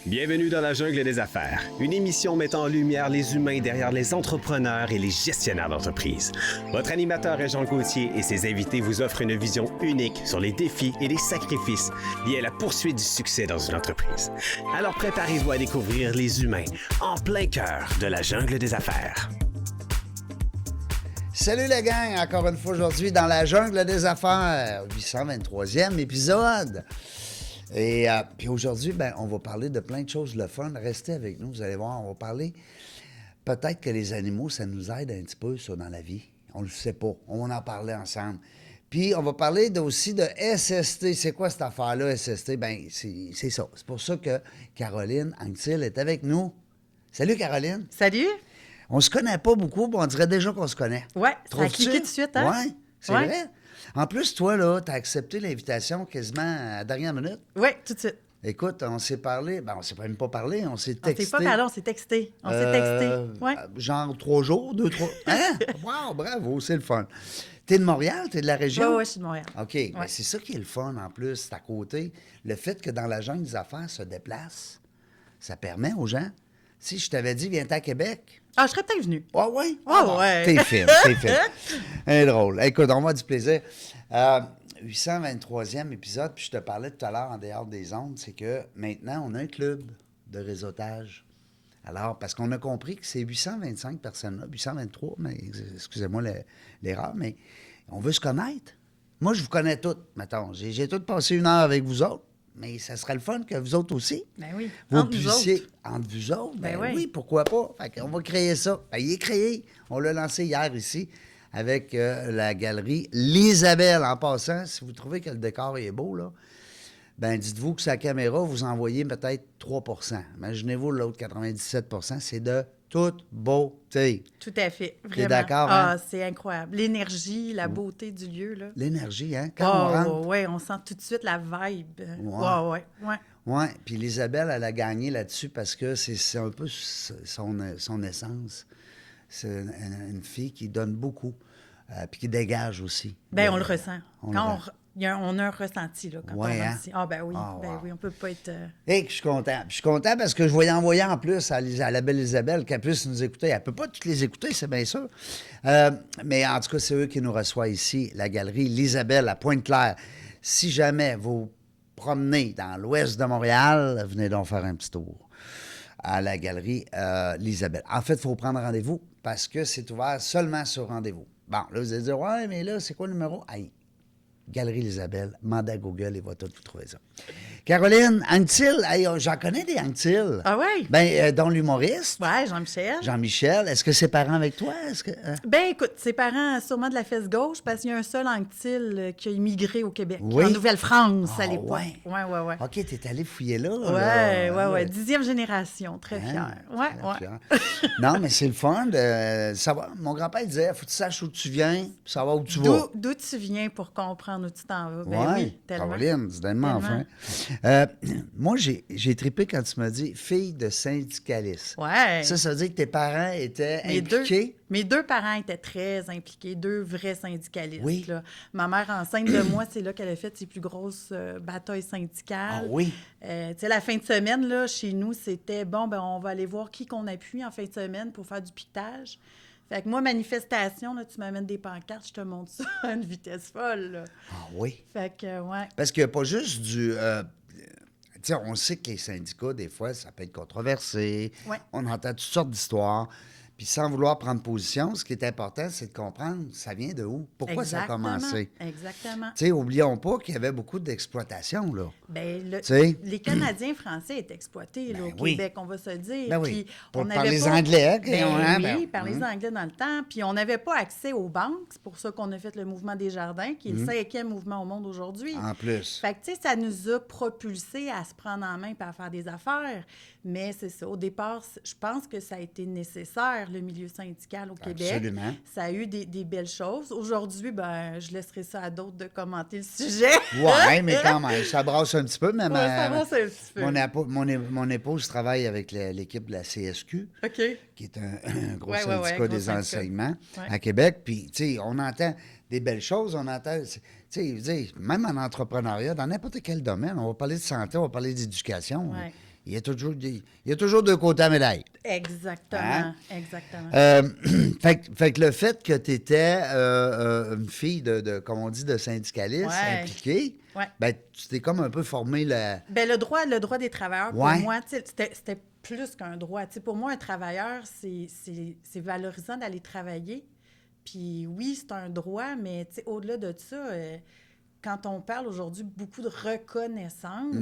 Bienvenue dans la jungle des affaires, une émission mettant en lumière les humains derrière les entrepreneurs et les gestionnaires d'entreprise. Votre animateur est Jean Gauthier et ses invités vous offrent une vision unique sur les défis et les sacrifices liés à la poursuite du succès dans une entreprise. Alors préparez-vous à découvrir les humains en plein cœur de la jungle des affaires. Salut la gang, encore une fois aujourd'hui dans la jungle des affaires, 823e épisode. Et puis aujourd'hui, on va parler de plein de choses le fun. Restez avec nous, vous allez voir, on va parler peut-être que les animaux, ça nous aide un petit peu ça dans la vie. On le sait pas, on va en parler ensemble. Puis on va parler aussi de SST. C'est quoi cette affaire-là, SST? C'est ça. C'est pour ça que Caroline Anctil est avec nous. Salut Caroline. Salut. On se connaît pas beaucoup, mais on dirait déjà qu'on se connaît. Ouais, ça a Trouves-tu? cliqué tout de suite, hein? Ouais, c'est vrai. En plus, toi, là, t'as accepté l'invitation quasiment à la dernière minute. Oui, tout de suite. Écoute, on s'est parlé, on s'est même pas parlé, on s'est On texté. s'est pas parlé, on s'est texté. Ouais. Genre 3 jours, 2, 3. Hein? Wow, bravo, c'est le fun. T'es de Montréal? T'es de la région? Oui, je suis de Montréal. OK, ben c'est ça qui est le fun en plus, c'est à côté. Le fait que dans la jungle des affaires se déplace, ça permet aux gens. Si je t'avais dit, viens-t'en à Québec. Ah, je serais peut-être venue. Ah oui? Ah ouais. T'es fine. C'est drôle. Écoute, on va du plaisir. 823e épisode, puis je te parlais tout à l'heure en dehors des ondes, c'est que maintenant, on a un club de réseautage. Alors, parce qu'on a compris que ces 825 personnes-là, 823, mais excusez-moi l'erreur, mais on veut se connaître. Moi, je vous connais toutes, mettons. J'ai toutes passé 1 heure avec vous autres. Mais ça serait le fun que vous autres aussi. Ben oui. Vous puissiez. Entre vous autres? Ben oui, pourquoi pas? Fait qu'on va créer ça. Ben, il est créé. On l'a lancé hier ici avec la galerie L'Isabelle. En passant, si vous trouvez que le décor est beau, là, ben dites-vous que sa caméra, vous envoyez peut-être 3 %. Imaginez-vous l'autre 97 % c'est de toute beauté. Tout à fait. Vraiment. T'es d'accord, Ah, hein? c'est incroyable. L'énergie, la beauté du lieu, là. L'énergie, hein? Quand on rentre. Oui, on sent tout de suite la vibe. Ouais. Ouais. Oui, puis l'Isabelle, elle a gagné là-dessus parce que c'est un peu son essence. C'est une fille qui donne beaucoup, puis qui dégage aussi. Bien, on le ressent. On a un ressenti, là, quand on hein? rentre ici. Ah, ben oui, wow. oui, on peut pas être... Hey, je suis content. Puis je suis content parce que je voyais envoyer en plus à la belle Isabelle qu'elle puisse nous écouter. Elle ne peut pas toutes les écouter, c'est bien sûr. Mais en tout cas, c'est eux qui nous reçoivent ici, la galerie L'Isabelle à Pointe-Claire. Si jamais vous promenez dans l'ouest de Montréal, venez donc faire un petit tour à la galerie L'Isabelle. En fait, il faut prendre rendez-vous parce que c'est ouvert seulement sur rendez-vous. Bon, là, vous allez dire, ouais, mais là, c'est quoi le numéro? Aïe. Galerie L'Isabelle, mandez à Google et va tout vous trouver ça. Caroline Anctil, hey, j'en connais des Anctil. Ah oui? Dont l'humoriste. Oui, Jean-Michel. Jean-Michel. Est-ce que c'est parents avec toi? Écoute, ses parents, sûrement de la fesse gauche, parce qu'il y a un seul Anctil qui a immigré au Québec, oui? en Nouvelle-France à l'époque. Ouais. Ouais. OK, t'es allé fouiller là. Ouais. 10e génération, très fière. Ouais. Non, mais c'est le fun de savoir. Mon grand-père disait, faut que tu saches où tu viens, pour savoir où tu vas. D'où tu viens pour comprendre où tu t'en vas. Oui, tellement. Caroline, c'est tellement fin. Moi, j'ai trippé quand tu m'as dit fille de syndicaliste. Ouais. Ça veut dire que tes parents étaient impliqués? Mes 2 parents étaient très impliqués, 2 vrais syndicalistes. Oui. Là. Ma mère, enceinte de moi, c'est là qu'elle a fait ses plus grosses batailles syndicales. Ah oui? La fin de semaine, là, chez nous, c'était, on va aller voir qui qu'on appuie en fin de semaine pour faire du piquetage. Fait que moi, manifestation, là, tu m'amènes des pancartes, je te montre ça à une vitesse folle. Là. Ah oui? Fait que, ouais. Parce qu'il n'y a pas juste du... on sait que les syndicats, des fois, ça peut être controversé. Ouais. On entend toutes sortes d'histoires. Puis sans vouloir prendre position, ce qui est important, c'est de comprendre ça vient de où, pourquoi ça a commencé. Exactement. Tu sais, oublions pas qu'il y avait beaucoup d'exploitation, là. Les Canadiens français étaient exploités là, au Québec, on va se le dire. Ben oui, puis par les Anglais. Par les Anglais dans le temps. Puis on n'avait pas accès aux banques. C'est pour ça qu'on a fait le mouvement des jardins, qui est le 5e mouvement au monde aujourd'hui. En plus. Fait que, tu sais, ça nous a propulsés à se prendre en main et à faire des affaires. Mais c'est ça. Au départ, je pense que ça a été nécessaire, le milieu syndical au Québec. Absolument. Ça a eu des belles choses. Aujourd'hui, je laisserai ça à d'autres de commenter le sujet. Oui, mais quand même, ça brasse un petit peu. Mais ça brasse un petit peu. mon épouse travaille avec l'équipe de la CSQ, qui est un gros syndicat des enseignements à Québec. Puis, tu sais, on entend des belles choses, on entend... Tu sais, même en entrepreneuriat, dans n'importe quel domaine, on va parler de santé, on va parler d'éducation. Ouais. il y a toujours deux côtés à la médaille. Exactement, Hein? exactement. Fait que le fait que tu étais une fille comme on dit, de syndicaliste Ouais. impliquée, Ouais. ben, tu t'es comme un peu formé Ben, le droit des travailleurs, Ouais. pour moi, tu sais, c'était plus qu'un droit. Tu sais, pour moi, un travailleur, c'est valorisant d'aller travailler. Puis oui, c'est un droit, mais tu sais, au-delà de ça, quand on parle aujourd'hui beaucoup de reconnaissance,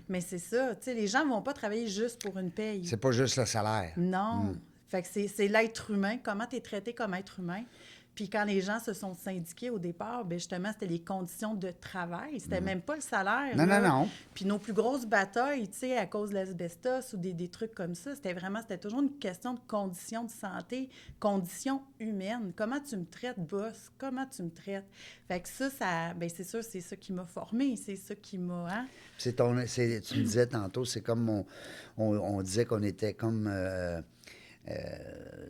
mais c'est ça, tu sais, les gens ne vont pas travailler juste pour une paye. C'est pas juste le salaire. Non. Fait que c'est l'être humain, comment tu es traité comme être humain. Puis quand les gens se sont syndiqués au départ, bien justement, c'était les conditions de travail. C'était même pas le salaire. Non, là. non. Puis nos plus grosses batailles, tu sais, à cause de l'asbestos ou des trucs comme ça, c'était toujours une question de conditions de santé, conditions humaines. Comment tu me traites, boss? Comment tu me traites? Fait que ça bien c'est sûr, c'est ça qui m'a formée, c'est ça qui m'a... Hein? Tu me disais tantôt, c'est comme on disait qu'on était comme...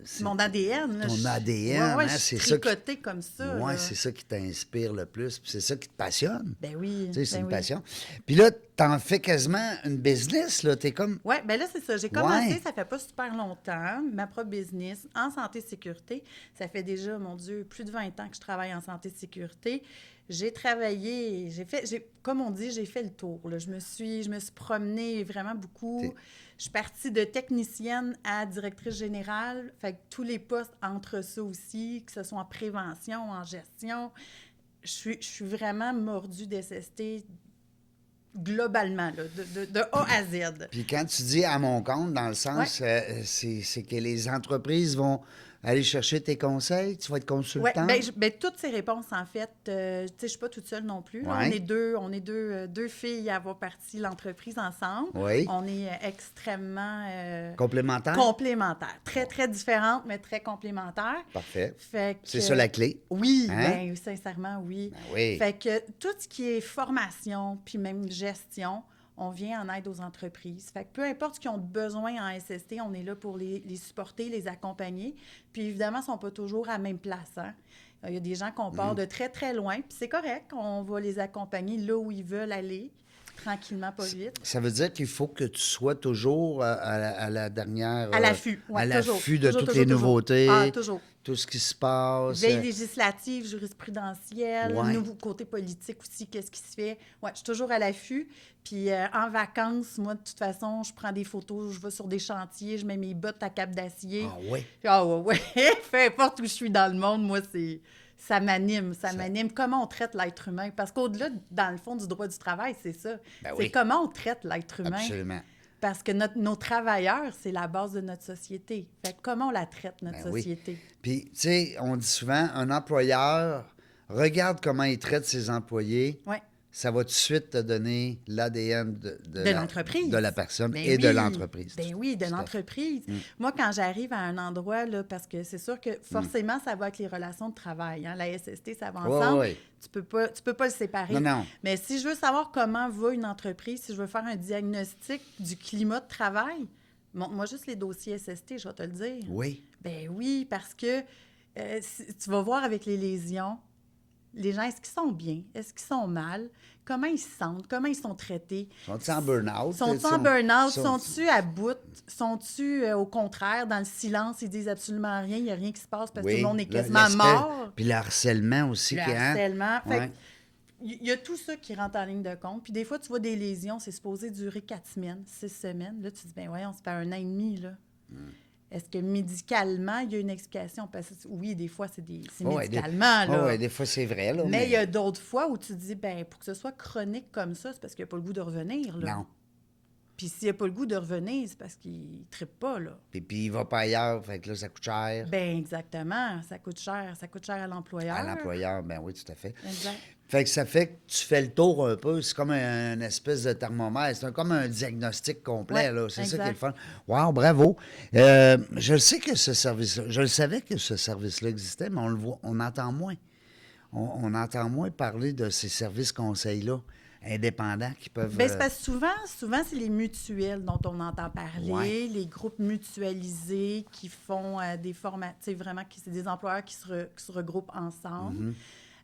C'est mon ADN. Là, ton ADN, ouais, hein, je c'est suis ça qui- tricotée comme ça. Ouais, là. c'est ça qui t'inspire le plus, puis c'est ça qui te passionne. Ben oui. Tu sais, c'est ben une oui. passion. Puis là, t'en fais quasiment une business, là. T'es comme... Oui, bien là, c'est ça. J'ai commencé, Ouais. ça fait pas super longtemps, ma propre business en santé-sécurité. Ça fait déjà, mon Dieu, plus de 20 ans que je travaille en santé-sécurité. J'ai travaillé, comme on dit, j'ai fait le tour. Là. Je me suis promenée vraiment beaucoup. Je suis partie de technicienne à directrice générale. Fait que tous les postes entre ça aussi, que ce soit en prévention, en gestion, je suis vraiment mordue d'SST globalement, là, de A à Z. Puis quand tu dis à mon compte, dans le sens, c'est que les entreprises vont aller chercher tes conseils, tu vas être Oui, consultant. bien, toutes ces réponses, en fait, tu sais, je ne suis pas toute seule non plus. Là. Ouais. On est deux filles à avoir parti l'entreprise ensemble. Oui. On est extrêmement Complémentaire? complémentaires. Très, très différentes, mais très complémentaires. Parfait. Fait que, C'est ça la clé. Oui, Hein? bien, sincèrement, oui. Ben oui. Fait que tout ce qui est formation, puis même gestion, on vient en aide aux entreprises. Fait que peu importe ce qu'ils ont besoin en SST, on est là pour les supporter, les accompagner. Puis évidemment, ils ne sont pas toujours à la même place. Hein? Il y a des gens qu'on part de très, très loin, puis c'est correct, on va les accompagner là où ils veulent aller, tranquillement, pas vite. Ça veut dire qu'il faut que tu sois toujours à la dernière... À l'affût, oui, à toujours. l'affût de Toujours, toutes toujours, les toujours. nouveautés. Ah, toujours. Tout ce qui se passe. Veille législative, jurisprudentielle, Ouais. nouveau côté politique aussi, qu'est-ce qui se fait. Oui, je suis toujours à l'affût. Puis en vacances, moi, de toute façon, je prends des photos, je vais sur des chantiers, je mets mes bottes à cap d'acier. Ah oui. Ah ouais. Peu importe où je suis dans le monde, moi, ça m'anime, ça m'anime. Comment on traite l'être humain? Parce qu'au-delà, dans le fond, du droit du travail, c'est ça. Ben c'est oui. comment on traite l'être humain. Absolument. Parce que nos travailleurs, c'est la base de notre société. Fait que comment on la traite, notre Ben oui. société? Puis, tu sais, on dit souvent, un employeur regarde comment il traite ses employés. Oui. Ça va tout de suite te donner l'ADN De l'entreprise. de la personne Ben et de oui. l'entreprise. Ben oui, de Tout à fait. l'entreprise. Moi, quand j'arrive à un endroit, là, parce que c'est sûr que forcément, ça va avec les relations de travail. Hein? La SST, ça va Ouais, ensemble. ouais. Tu peux pas le séparer. Non, non. Mais si je veux savoir comment va une entreprise, si je veux faire un diagnostic du climat de travail, montre-moi juste les dossiers SST, je vais te le dire. Oui. Ben oui, parce que tu vas voir avec les lésions, les gens, est-ce qu'ils sont bien? Est-ce qu'ils sont mal? Comment ils se sentent? Comment ils sont traités? Sont-ils en burn-out? Sont-ils en burn-out? sont- Sont-ils à bout? Sont-ils, au contraire, dans le silence? Ils disent absolument rien. Il n'y a rien qui se passe parce que tout le monde est quasiment l'aspect- mort. Puis le harcèlement aussi. Le qui est, hein? harcèlement. Fait Ouais. que, il y a tout ça qui rentre en ligne de compte. Puis des fois, tu vois des lésions, c'est supposé durer 4 semaines, 6 semaines. Là, tu te dis, ben voyons, ça fait 1 an et demi, là. Est-ce que médicalement, il y a une explication? Parce que oui, des fois, c'est Ouais, médicalement, là. Oui, des fois, c'est vrai. Là, Mais il y a d'autres fois où tu te dis, ben pour que ce soit chronique comme ça, c'est parce qu'il n'a pas le goût de revenir, là. Non. Puis s'il n'a pas le goût de revenir, c'est parce qu'il ne trippe pas, là. Puis il va pas ailleurs, fait que là, ça coûte cher. Ben exactement. Ça coûte cher à l'employeur. À l'employeur, ben oui, tout à fait. Exact. Fait que ça fait que tu fais le tour un peu. C'est comme une espèce de thermomètre. C'est comme un diagnostic complet, Ouais, là. C'est ça qui est exact. le fun. Wow, bravo. Je le sais que ce service-là, je le savais que ce service-là existait, mais on le voit, on entend moins. On entend moins parler de ces services conseils-là, indépendants qui peuvent... Bien, c'est parce que souvent, c'est les mutuelles dont on entend parler, Ouais. les groupes mutualisés qui font des formations, tu sais, vraiment, c'est des employeurs qui se regroupent ensemble.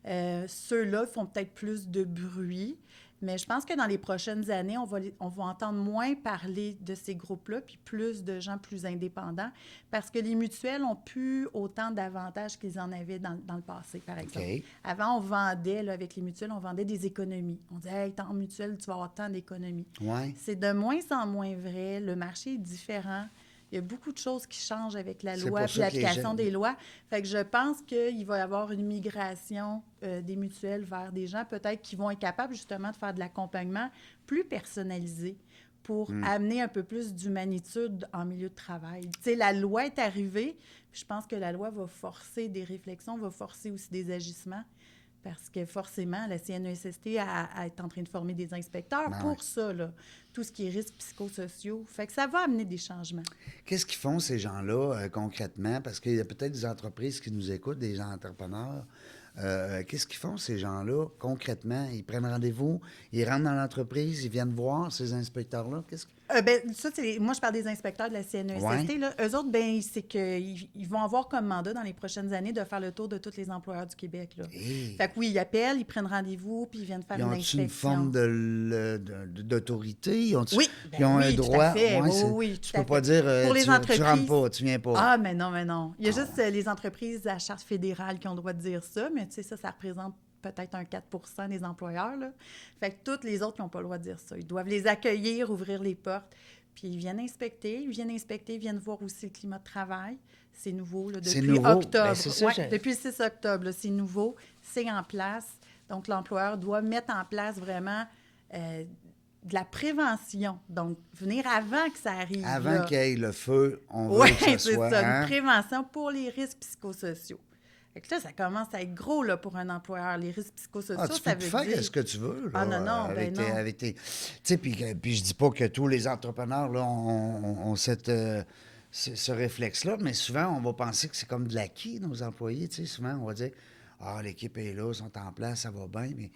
Mm-hmm. Ceux-là font peut-être plus de bruit. Mais je pense que dans les prochaines années, on va entendre moins parler de ces groupes-là, puis plus de gens plus indépendants, parce que les mutuelles n'ont plus autant d'avantages qu'ils en avaient dans le passé, par exemple. OK. Avant, on vendait, là, avec les mutuelles, on vendait des économies. On disait, hey, tant mutuelle, tu vas avoir tant d'économies. Ouais. C'est de moins en moins vrai. Le marché est différent. Il y a beaucoup de choses qui changent avec la C'est loi pour puis ça que les l'application gens- des lois. Fait que je pense qu'il va y avoir une migration des mutuelles vers des gens peut-être qui vont être capables justement de faire de l'accompagnement plus personnalisé pour amener un peu plus d'humanitude en milieu de travail. Tu sais, la loi est arrivée, puis je pense que la loi va forcer des réflexions, va forcer aussi des agissements. Parce que forcément, la CNESST est en train de former des inspecteurs Ben pour ouais. ça, là, tout ce qui est risques psychosociaux. Fait que ça va amener des changements. Qu'est-ce qu'ils font, ces gens-là, concrètement? Parce qu'il y a peut-être des entreprises qui nous écoutent, des entrepreneurs. Qu'est-ce qu'ils font, ces gens-là, concrètement? Ils prennent rendez-vous, ils rentrent dans l'entreprise, ils viennent voir ces inspecteurs-là? Ça, moi, je parle des inspecteurs de la CNESST. Ouais. Là. Eux autres, c'est qu'ils vont avoir comme mandat dans les prochaines années de faire le tour de tous les employeurs du Québec. Là. Hey. Fait que oui, ils appellent, ils prennent rendez-vous, puis ils viennent faire Ils une ont inspection. une forme d'autorité? Oui, ils ont un tout droit? à fait. Ouais, Oui, tout tu à peux pas fait. dire Pour les tu entreprises, rentres pas, tu viens pas. Ah, mais non. Il y a juste les entreprises à charte fédérale qui ont le droit de dire ça, mais tu sais, ça représente peut-être un 4 des employeurs. Là. Fait que toutes les autres, ils n'ont pas le droit de dire ça. Ils doivent les accueillir, ouvrir les portes, puis ils viennent inspecter, ils viennent voir aussi le climat de travail. C'est nouveau, là, C'est depuis nouveau. octobre. Ben, c'est ça, Ouais, depuis le 6 octobre, là, c'est nouveau, c'est en place. Donc, l'employeur doit mettre en place vraiment de la prévention. Donc, venir avant que ça arrive. Avant là. qu'il y ait le feu, on veut Oui, que ça c'est soit... ça, hein? une prévention pour les risques psychosociaux. Fait que là, ça commence à être gros là, pour un employeur. Les risques psychosociaux, Ah, tu ça peux veut faire dire... ce que tu veux. Là, Ah, non, avec ben non. avec tes... Tu sais, puis je dis pas que tous les entrepreneurs là, ont ce réflexe-là, mais souvent, on va penser que c'est comme de l'acquis, nos employés. Tu sais, souvent, on va dire, ah, l'équipe est là, ils sont en place, ça va bien, mais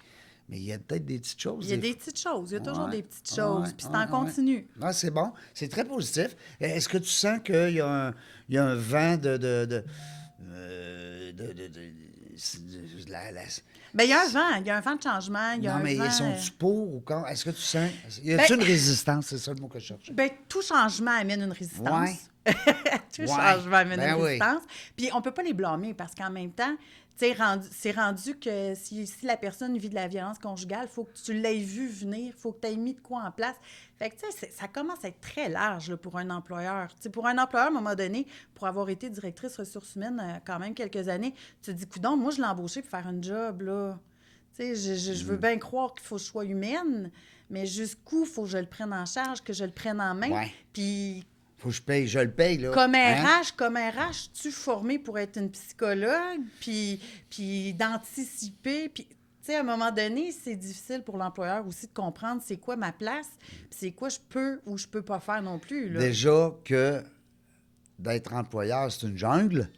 il y a peut-être des petites choses. Il y a des petites choses. Il y a toujours Ouais, des petites choses. ouais, Puis c'est en continu. Ah, c'est bon. C'est très positif. Est-ce que tu sens qu'il y a un vent Bien, il y a un vent. Il y a un vent de changement. Il y a non, un mais vent, sont-tu pour ou contre? Est-ce que tu sens... Y a-t-il une résistance? C'est ça le mot que je cherche. Bien, tout changement amène une résistance. Ouais. Tout Ouais. changement amène Ben une oui. résistance. Puis on peut pas les blâmer parce qu'en même temps, tu sais, c'est rendu que si la personne vit de la violence conjugale, il faut que tu l'aies vu venir, il faut que tu aies mis de quoi en place. Fait que, tu sais, ça commence à être très large là, pour un employeur. Tu sais, pour un employeur, à un moment donné, pour avoir été directrice ressources humaines quand même quelques années, tu te dis, coudonc, moi, je l'ai embauché pour faire un job, là. Tu sais, je veux bien croire qu'il faut que je sois humaine, mais jusqu'où il faut que je le prenne en charge, que je le prenne en main. Ouais. Puis Faut que je paye, je le paye, là. comme Hein? RH, tu formé pour être une psychologue, puis d'anticiper, puis tu sais, à un moment donné, c'est difficile pour l'employeur aussi de comprendre c'est quoi ma place, puis c'est quoi je peux ou je peux pas faire non plus, là. Déjà que d'être employeur, c'est une jungle.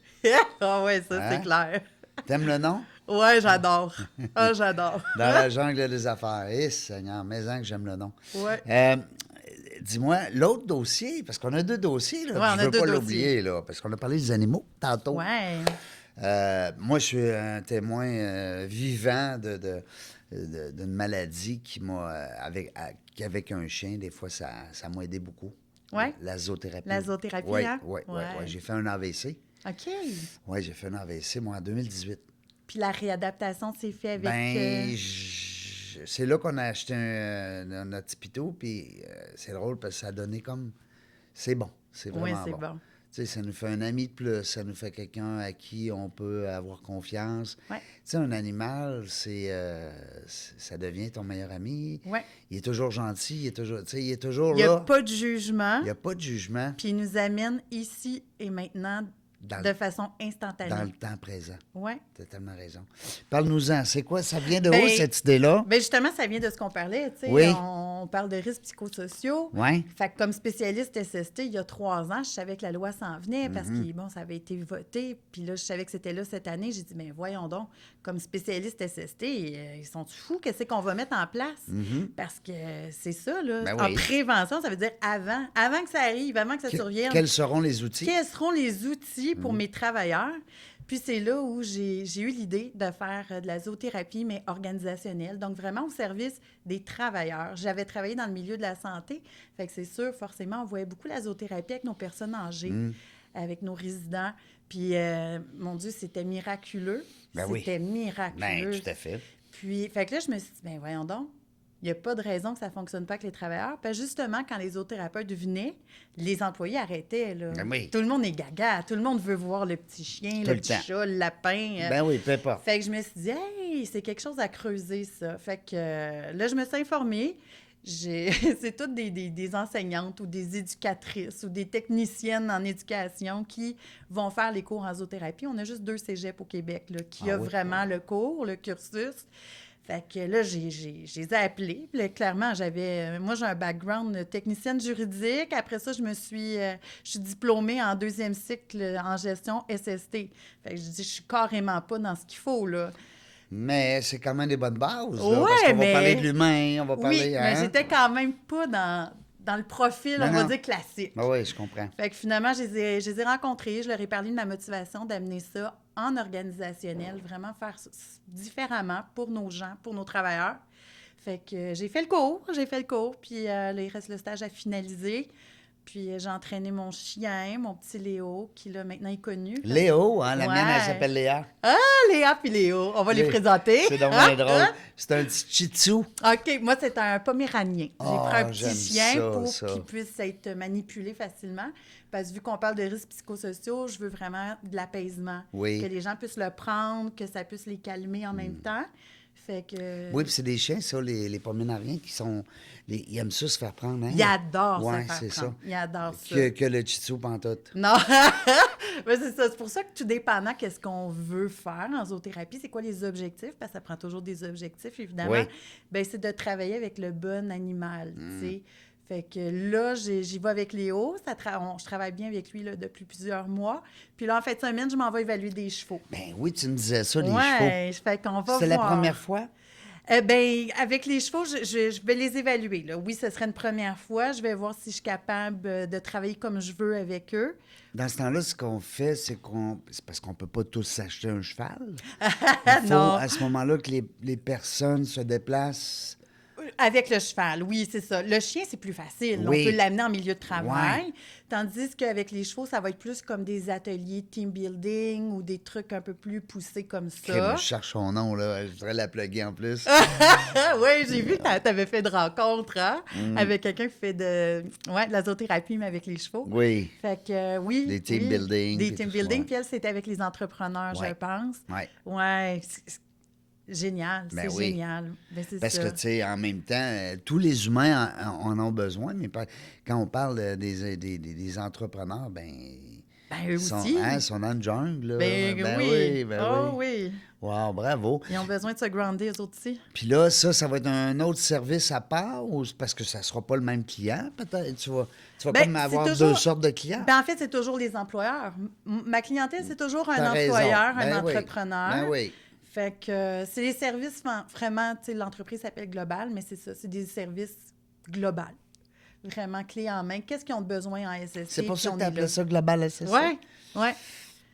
Ah ouais, ça, Hein? c'est clair. T'aimes le nom? Ouais, j'adore. Ah, j'adore. Dans la jungle des affaires. Eh, Seigneur, mais que j'aime le nom. Ouais. Dis-moi, l'autre dossier, parce qu'on a 2 dossiers, là, Ouais, puis on je a veux 2 pas dossiers. l'oublier, là, parce qu'on a parlé des animaux tantôt. Ouais. Moi, je suis un témoin vivant d'une maladie qui m'a... avec un chien, des fois, ça m'a aidé beaucoup. Ouais. La zoothérapie. La zoothérapie, Oui, hein? oui, Ouais. oui. J'ai fait un AVC. OK. Oui, j'ai fait un AVC, moi, en 2018. Puis la réadaptation s'est faite avec... C'est là qu'on a acheté notre petit pitou, puis c'est drôle parce que ça a donné comme... C'est bon, c'est Oui, vraiment c'est bon. bon. Tu sais, ça nous fait un ami de plus, ça nous fait quelqu'un à qui on peut avoir confiance. Ouais. Tu sais, un animal, ça devient ton meilleur ami. Ouais. Il est toujours gentil, il est toujours, tu sais, il est toujours Il n'y là. a pas de jugement. Il n'y a pas de jugement Puis il nous amène ici et maintenant dans, de façon instantanée. dans le temps présent. Oui. Tu as tellement raison. Parle-nous-en. C'est quoi? Ça vient de Ben, où, cette idée-là? Bien, justement, ça vient de ce qu'on parlait. Tu sais, Oui. on parle de risques psychosociaux. Oui. Fait que comme spécialiste SST, il y a 3 ans, je savais que la loi s'en venait parce Mm-hmm. que, bon, ça avait été voté. Puis là, je savais que c'était là cette année. J'ai dit, bien, voyons donc, comme spécialiste SST, ils sont fous? Qu'est-ce qu'on va mettre en place? Parce que c'est ça, là. Ben En oui. prévention, ça veut dire avant que ça arrive, avant que ça survienne. Quels seront les outils? Quels seront les outils pour mes travailleurs? Puis c'est là où j'ai eu l'idée de faire de la zoothérapie, mais organisationnelle. Donc, vraiment au service des travailleurs. J'avais travaillé dans le milieu de la santé. Fait que c'est sûr, forcément, on voyait beaucoup la zoothérapie avec nos personnes âgées, avec nos résidents. Puis, mon Dieu, c'était miraculeux. Ben oui. C'était miraculeux. Ben, tout à fait. Puis, fait que là, je me suis dit, ben voyons donc, il n'y a pas de raison que ça ne fonctionne pas avec les travailleurs. Puis justement, quand les zoothérapeutes venaient, les employés arrêtaient. Là. Ben oui. Tout le monde est gaga. Tout le monde veut voir le petit chien, Tout le le petit temps. chat, le lapin. Ben oui, peu importe. Fait que je me suis dit, hey, c'est quelque chose à creuser, ça. Fait que là, je me suis informée. C'est toutes des enseignantes ou des éducatrices ou des techniciennes en éducation qui vont faire les cours en zoothérapie. On a juste 2 cégeps au Québec là, qui a vraiment le cours, le cursus. Fait que là, je les ai appelés. Puis là, clairement, moi, j'ai un background technicienne juridique. Après ça, je suis diplômée en 2e cycle en gestion SST. Fait que je dis, je suis carrément pas dans ce qu'il faut, là. Mais c'est quand même des bonnes bases. Là, Ouais, parce qu'on mais... va parler de l'humain, on va parler... Oui, mais j'étais quand même pas dans le profil, on va dire, classique. Ben oui, je comprends. Fait que finalement, je les ai rencontrés, je leur ai parlé de ma motivation d'amener ça en organisationnel, vraiment faire ça différemment pour nos gens, pour nos travailleurs. Fait que j'ai fait le cours, puis là, il reste le stage à finaliser. Puis j'ai entraîné mon chien, mon petit Léo, qui là, maintenant est connu. Léo, hein, la mienne, elle s'appelle Léa. Ah, Léa puis Léo, on va les présenter. C'est dommage drôle. C'est un petit Shih Tzu. OK, moi, c'est un poméranien. J'ai pris un j'aime petit chien ça, pour ça. qu'il puisse être manipulé facilement. Parce que vu qu'on parle de risques psychosociaux, je veux vraiment de l'apaisement. Oui. Que les gens puissent le prendre, que ça puisse les calmer en même temps. Fait que... Oui, puis c'est des chiens, ça, les poménariens qui sont... Ils aiment ça se faire prendre, hein? Ils adorent ouais, se faire c'est prendre. ça. Ils adorent ça. Que le Shih Tzu pantoute. Non, mais c'est ça. C'est pour ça que tout dépendant qu'est-ce qu'on veut faire en zoothérapie, c'est quoi les objectifs, parce que ça prend toujours des objectifs, évidemment. Oui. Bien, c'est de travailler avec le bon animal, tu sais. Fait que là, j'y vais avec Léo. Je travaille bien avec lui là, depuis plusieurs mois. Puis là, en fin de semaine, je m'en vais évaluer des chevaux. Ben oui, tu me disais ça, les chevaux. Ouais, fait qu'on va voir. C'est la première fois? Bien, avec les chevaux, je vais les évaluer. Là. Oui, ce serait une première fois. Je vais voir si je suis capable de travailler comme je veux avec eux. Dans ce temps-là, ce qu'on fait, c'est parce qu'on ne peut pas tous s'acheter un cheval. Il faut, Non. à ce moment-là, que les personnes se déplacent. Avec le cheval, oui, c'est ça. Le chien, c'est plus facile. Oui. On peut l'amener en milieu de travail. Ouais. Tandis qu'avec les chevaux, ça va être plus comme des ateliers team building ou des trucs un peu plus poussés comme ça. Je cherche son nom, là. Je voudrais la plugger en plus. Oui, j'ai vu que tu avais fait de rencontres hein, avec quelqu'un qui fait de la zoothérapie, mais avec les chevaux. Oui. Fait que oui. Des team oui, building, Des puis team tout ça, building. ouais. Puis elle, c'était avec les entrepreneurs, Ouais. je pense. Oui. Ouais. Génial. Ben c'est oui. génial. Ben, c'est Parce ça. que, tu sais, en même temps, tous les humains en ont besoin, mais quand on parle des entrepreneurs, ben eux ils sont, aussi. sont dans le jungle. Là. Ben oui. Oh oui. Wow, bravo. Ils ont besoin de se grounder, eux autres aussi. Puis là, ça va être un autre service à part ou c'est parce que ça ne sera pas le même client, peut-être? Tu vas Ben, comme avoir c'est toujours- deux sortes de clients? Ben, en fait, c'est toujours les employeurs. Ma clientèle, c'est toujours un T'as raison. employeur, un Ben oui. entrepreneur. Ben oui. Fait que c'est les services vraiment, tu sais, l'entreprise s'appelle Global, mais c'est ça, c'est des services globaux. Vraiment clés en main. Qu'est-ce qu'ils ont de besoin en SSC? C'est pour ça que puis tu on est appelais là. ça Global SSC? Oui.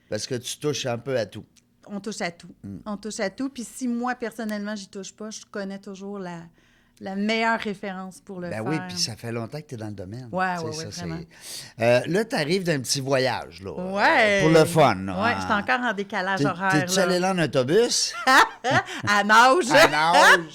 Parce que tu touches un peu à tout. On touche à tout. On touche à tout. Puis si moi, personnellement, j'y touche pas, je connais toujours la meilleure référence pour le faire. Ben oui, puis ça fait longtemps que tu es dans le domaine. Ouais, Tu sais, ouais, ouais, ça, vraiment. là, tu arrives d'un petit voyage, là. Ouais. Pour le fun. Là, Ouais, j'étais encore en décalage horaire. T'es-tu là. allé là en autobus? À nage. À nage?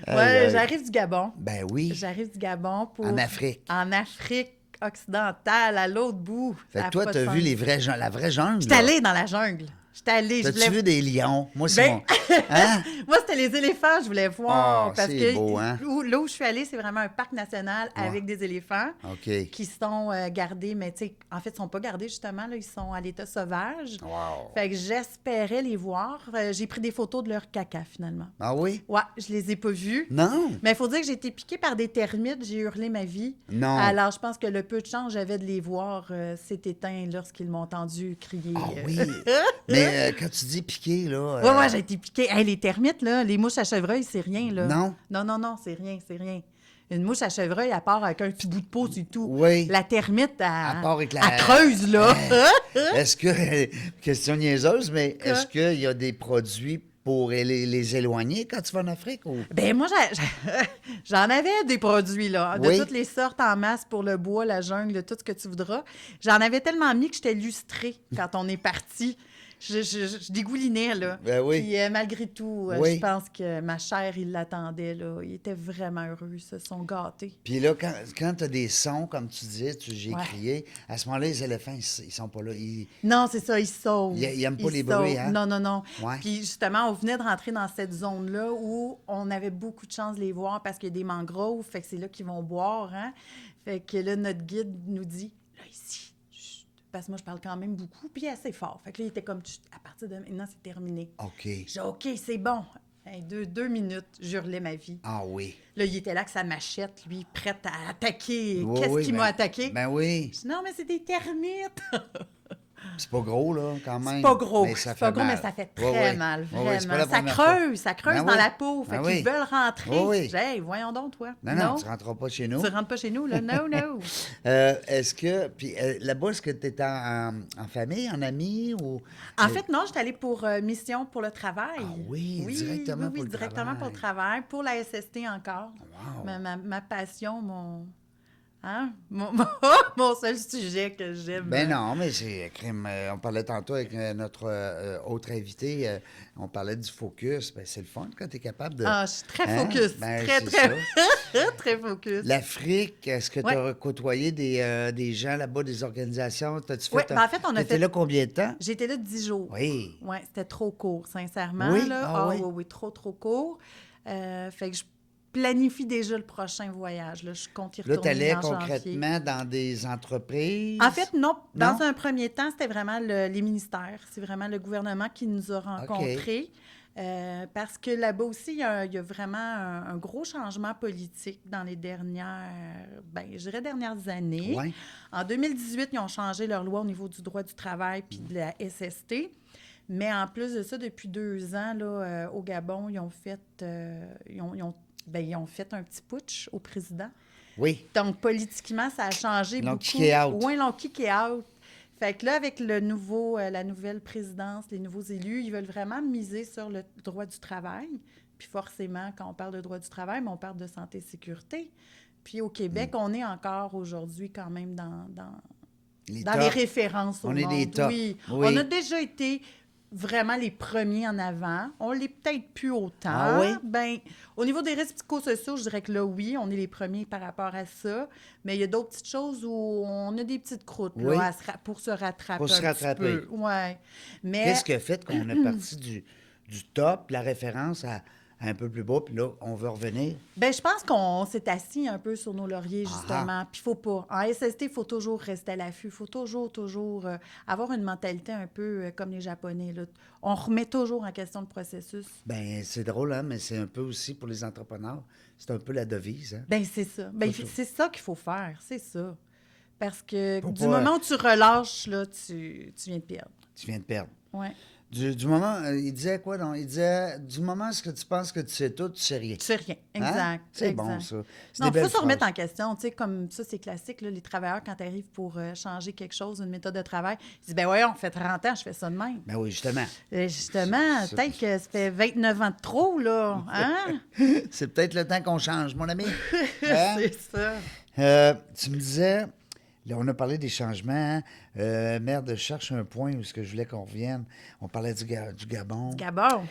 Ouais, Aïe, aïe. j'arrive du Gabon. Ben oui. J'arrive du Gabon pour... En Afrique. En Afrique occidentale, à l'autre bout. Fait Ça que a toi, pas de t'as vu sens. la vraie jungle. J'étais là. allée dans la jungle. J'étais allée. T'as-tu vu des lions? Moi, c'est Ben- mon... Hein? Moi, c'était les éléphants, je voulais voir. Oh, parce c'est que beau, hein? là où je suis allée, c'est vraiment un parc national avec des éléphants OK. qui sont gardés, mais tu sais, en fait, ils ne sont pas gardés, justement. Là, ils sont à l'état sauvage. Wow. Fait que j'espérais les voir. J'ai pris des photos de leur caca, finalement. Ah oui? Ouais, je les ai pas vus. Non? Mais il faut dire que j'ai été piquée par des termites. J'ai hurlé ma vie. Non. Alors, je pense que le peu de chance que j'avais de les voir s'est éteint lorsqu'ils m'ont entendu crier. Ah oui. Mais Mais quand tu dis piqué, là... Ouais, j'ai été piquée. Hey, les termites, là, les mouches à chevreuil, c'est rien, là. Non? Non, c'est rien. Une mouche à chevreuil, elle part avec un petit bout de peau, c'est tout. Oui. La termite, À part avec elle creuse, là. Est-ce que... Question niaiseuse, mais est-ce qu'il y a des produits pour les éloigner quand tu vas en Afrique? Ou... Ben moi, j'en avais des produits, là, de Oui. toutes les sortes en masse pour le bois, la jungle, tout ce que tu voudras. J'en avais tellement mis que j'étais lustrée quand on est parti. Je dégoulinais, là. Ben oui. Puis malgré tout, Oui. je pense que ma chair, il l'attendait, là. Il était vraiment heureux, ils se sont gâtés. Puis là, quand tu as des sons, comme tu disais, j'ai Ouais. crié, à ce moment-là, les éléphants, ils sont pas là. Non, c'est ça, ils se sauvent. Ils aiment pas les se sauvent. bruits, hein? Non. Ouais. Puis justement, on venait de rentrer dans cette zone-là où on avait beaucoup de chance de les voir parce qu'il y a des mangroves, fait que c'est là qu'ils vont boire, hein? Fait que là, notre guide nous dit, là, ici, chut, parce que moi, je parle quand même beaucoup, puis assez fort. Fait que là, il était comme, chut, à partir de maintenant, c'est terminé. OK. J'ai dit, OK, c'est bon. Hey, deux minutes, j'hurlais ma vie. Ah oui. Là, il était là avec sa machette, lui, prête à attaquer. Oui, Qu'est-ce oui, qui m'a attaqué? Ben oui. Je dis, non, mais c'est des termites. C'est pas gros, là, quand même. C'est pas gros, Mais ça c'est pas fait gros, mais mal. ça fait Oui, très oui. mal, Oui, oui, vraiment. c'est pas la Ça première fois. creuse Ben dans oui. la peau. Fait Ben qu'ils oui. veulent rentrer. Oui, oui. Je dis, hey, voyons donc, toi. Non, tu rentreras pas chez nous. Tu rentres pas chez nous, là. Non. Est-ce que... Puis là-bas, est-ce que tu étais en famille, en ami ou... En fait, non, j'étais allée pour mission pour le travail. Ah oui, directement pour le directement pour le travail. Pour la SST encore. Wow. Ma passion, mon seul sujet que j'aime. Ben non, mais c'est crime. On parlait tantôt avec notre autre invité, on parlait du focus. Ben, c'est le fun quand tu es capable de... Ah, je suis très Hein? focus. Ben, très, c'est très, très focus. L'Afrique, est-ce que tu as Ouais. côtoyé des gens là-bas, des organisations? T'as-tu fait Ouais, ben en fait, on a T'étais fait- là combien de temps? J'étais là 10 jours. Oui. Oui, c'était trop court, sincèrement. Oui? Là. Ah oui? Oui, trop court. Fait que je planifie déjà le prochain voyage. Là. Je compte y Là, retourner tu allais en janvier. concrètement dans des entreprises? En fait, non. Dans Non? un premier temps, c'était vraiment les ministères. C'est vraiment le gouvernement qui nous a rencontrés. Parce que là-bas aussi, il y a vraiment un gros changement politique dans les dernières années. Ouais. En 2018, ils ont changé leur loi au niveau du droit du travail puis de la SST. Mais en plus de ça, depuis 2 ans, là, au Gabon, ils ont fait un petit putsch au président. Oui. Donc, politiquement, ça a changé Ils l'ont beaucoup. kické out. Oui, ils l'ont kické out. Fait que là, avec la nouvelle présidence, les nouveaux élus, ils veulent vraiment miser sur le droit du travail. Puis forcément, quand on parle de droit du travail, mais on parle de santé et sécurité. Puis au Québec, on est encore aujourd'hui quand même dans les tops. références au On est monde. des tops. Oui. Oui. On a déjà été vraiment les premiers en avant. On l'est peut-être plus autant. Ah oui? Ben, au niveau des risques psychosociaux, je dirais que là, oui, on est les premiers par rapport à ça. Mais il y a d'autres petites choses où on a des petites croûtes Oui. là, pour se rattraper. Pour se un petit rattraper. peu. Ouais. Mais Qu'est-ce qui a fait qu'on est parti du top, la référence à un peu plus bas, puis là, on veut revenir? ben, je pense qu'on s'est assis un peu sur nos lauriers, Ah justement. Puis il faut pas. En SST, il faut toujours rester à l'affût. Il faut toujours avoir une mentalité un peu comme les Japonais. Là. On remet toujours en question le processus. Ben c'est drôle, hein, mais c'est un peu aussi pour les entrepreneurs. C'est un peu la devise, hein? Ben c'est ça. Ben, Faut- c'est ça qu'il faut faire. C'est ça. Parce que Faut du pas- moment où tu relâches, là, tu viens de perdre. Tu viens de perdre. Ouais. Du moment, il disait quoi, donc? Il disait, du moment où tu penses que tu sais tout, tu sais rien. Tu sais rien. Hein? Exact. C'est exact. bon, ça. C'est Non, des il faut belles se remettre phrases. en question. Tu sais, comme ça, c'est classique, là, les travailleurs, quand tu arrives pour changer quelque chose, une méthode de travail, ils disent, ben voyons, ça fait 30 ans, je fais ça de même. Ben oui, justement. Justement, C'est- peut-être que ça fait 29 ans de trop, là. Hein? C'est peut-être le temps qu'on change, mon ami. Hein? C'est ça. Tu me disais, là, on a parlé des changements. Merde, je cherche un point où est-ce que je voulais qu'on revienne. On parlait du Gabon. Gabon.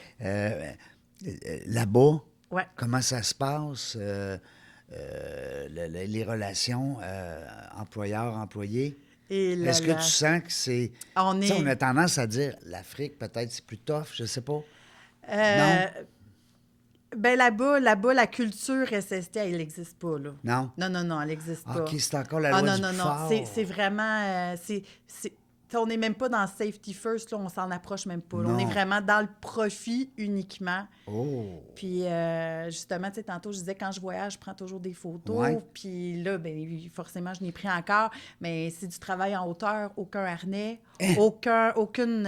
Là-bas, Ouais. comment ça se passe? Les relations employeur-employé? Et là, Est-ce que là. tu sens que c'est... On Tu sais, est- on a tendance à dire l'Afrique, peut-être, c'est plus tough, je sais pas. Euh, Ben là-bas, la culture SST, elle n'existe pas, là. Non? Non, elle n'existe pas. OK, c'est encore la Ah loi non, du non, plus non. fort. C'est vraiment... on n'est même pas dans safety first, là, on s'en approche même pas. Là. On Non. est vraiment dans le profit uniquement. Oh! Puis, justement, tu sais, tantôt, je disais, quand je voyage, je prends toujours des photos. Ouais. Puis là, ben forcément, je n'ai pris encore. Mais c'est du travail en hauteur, aucun harnais, aucune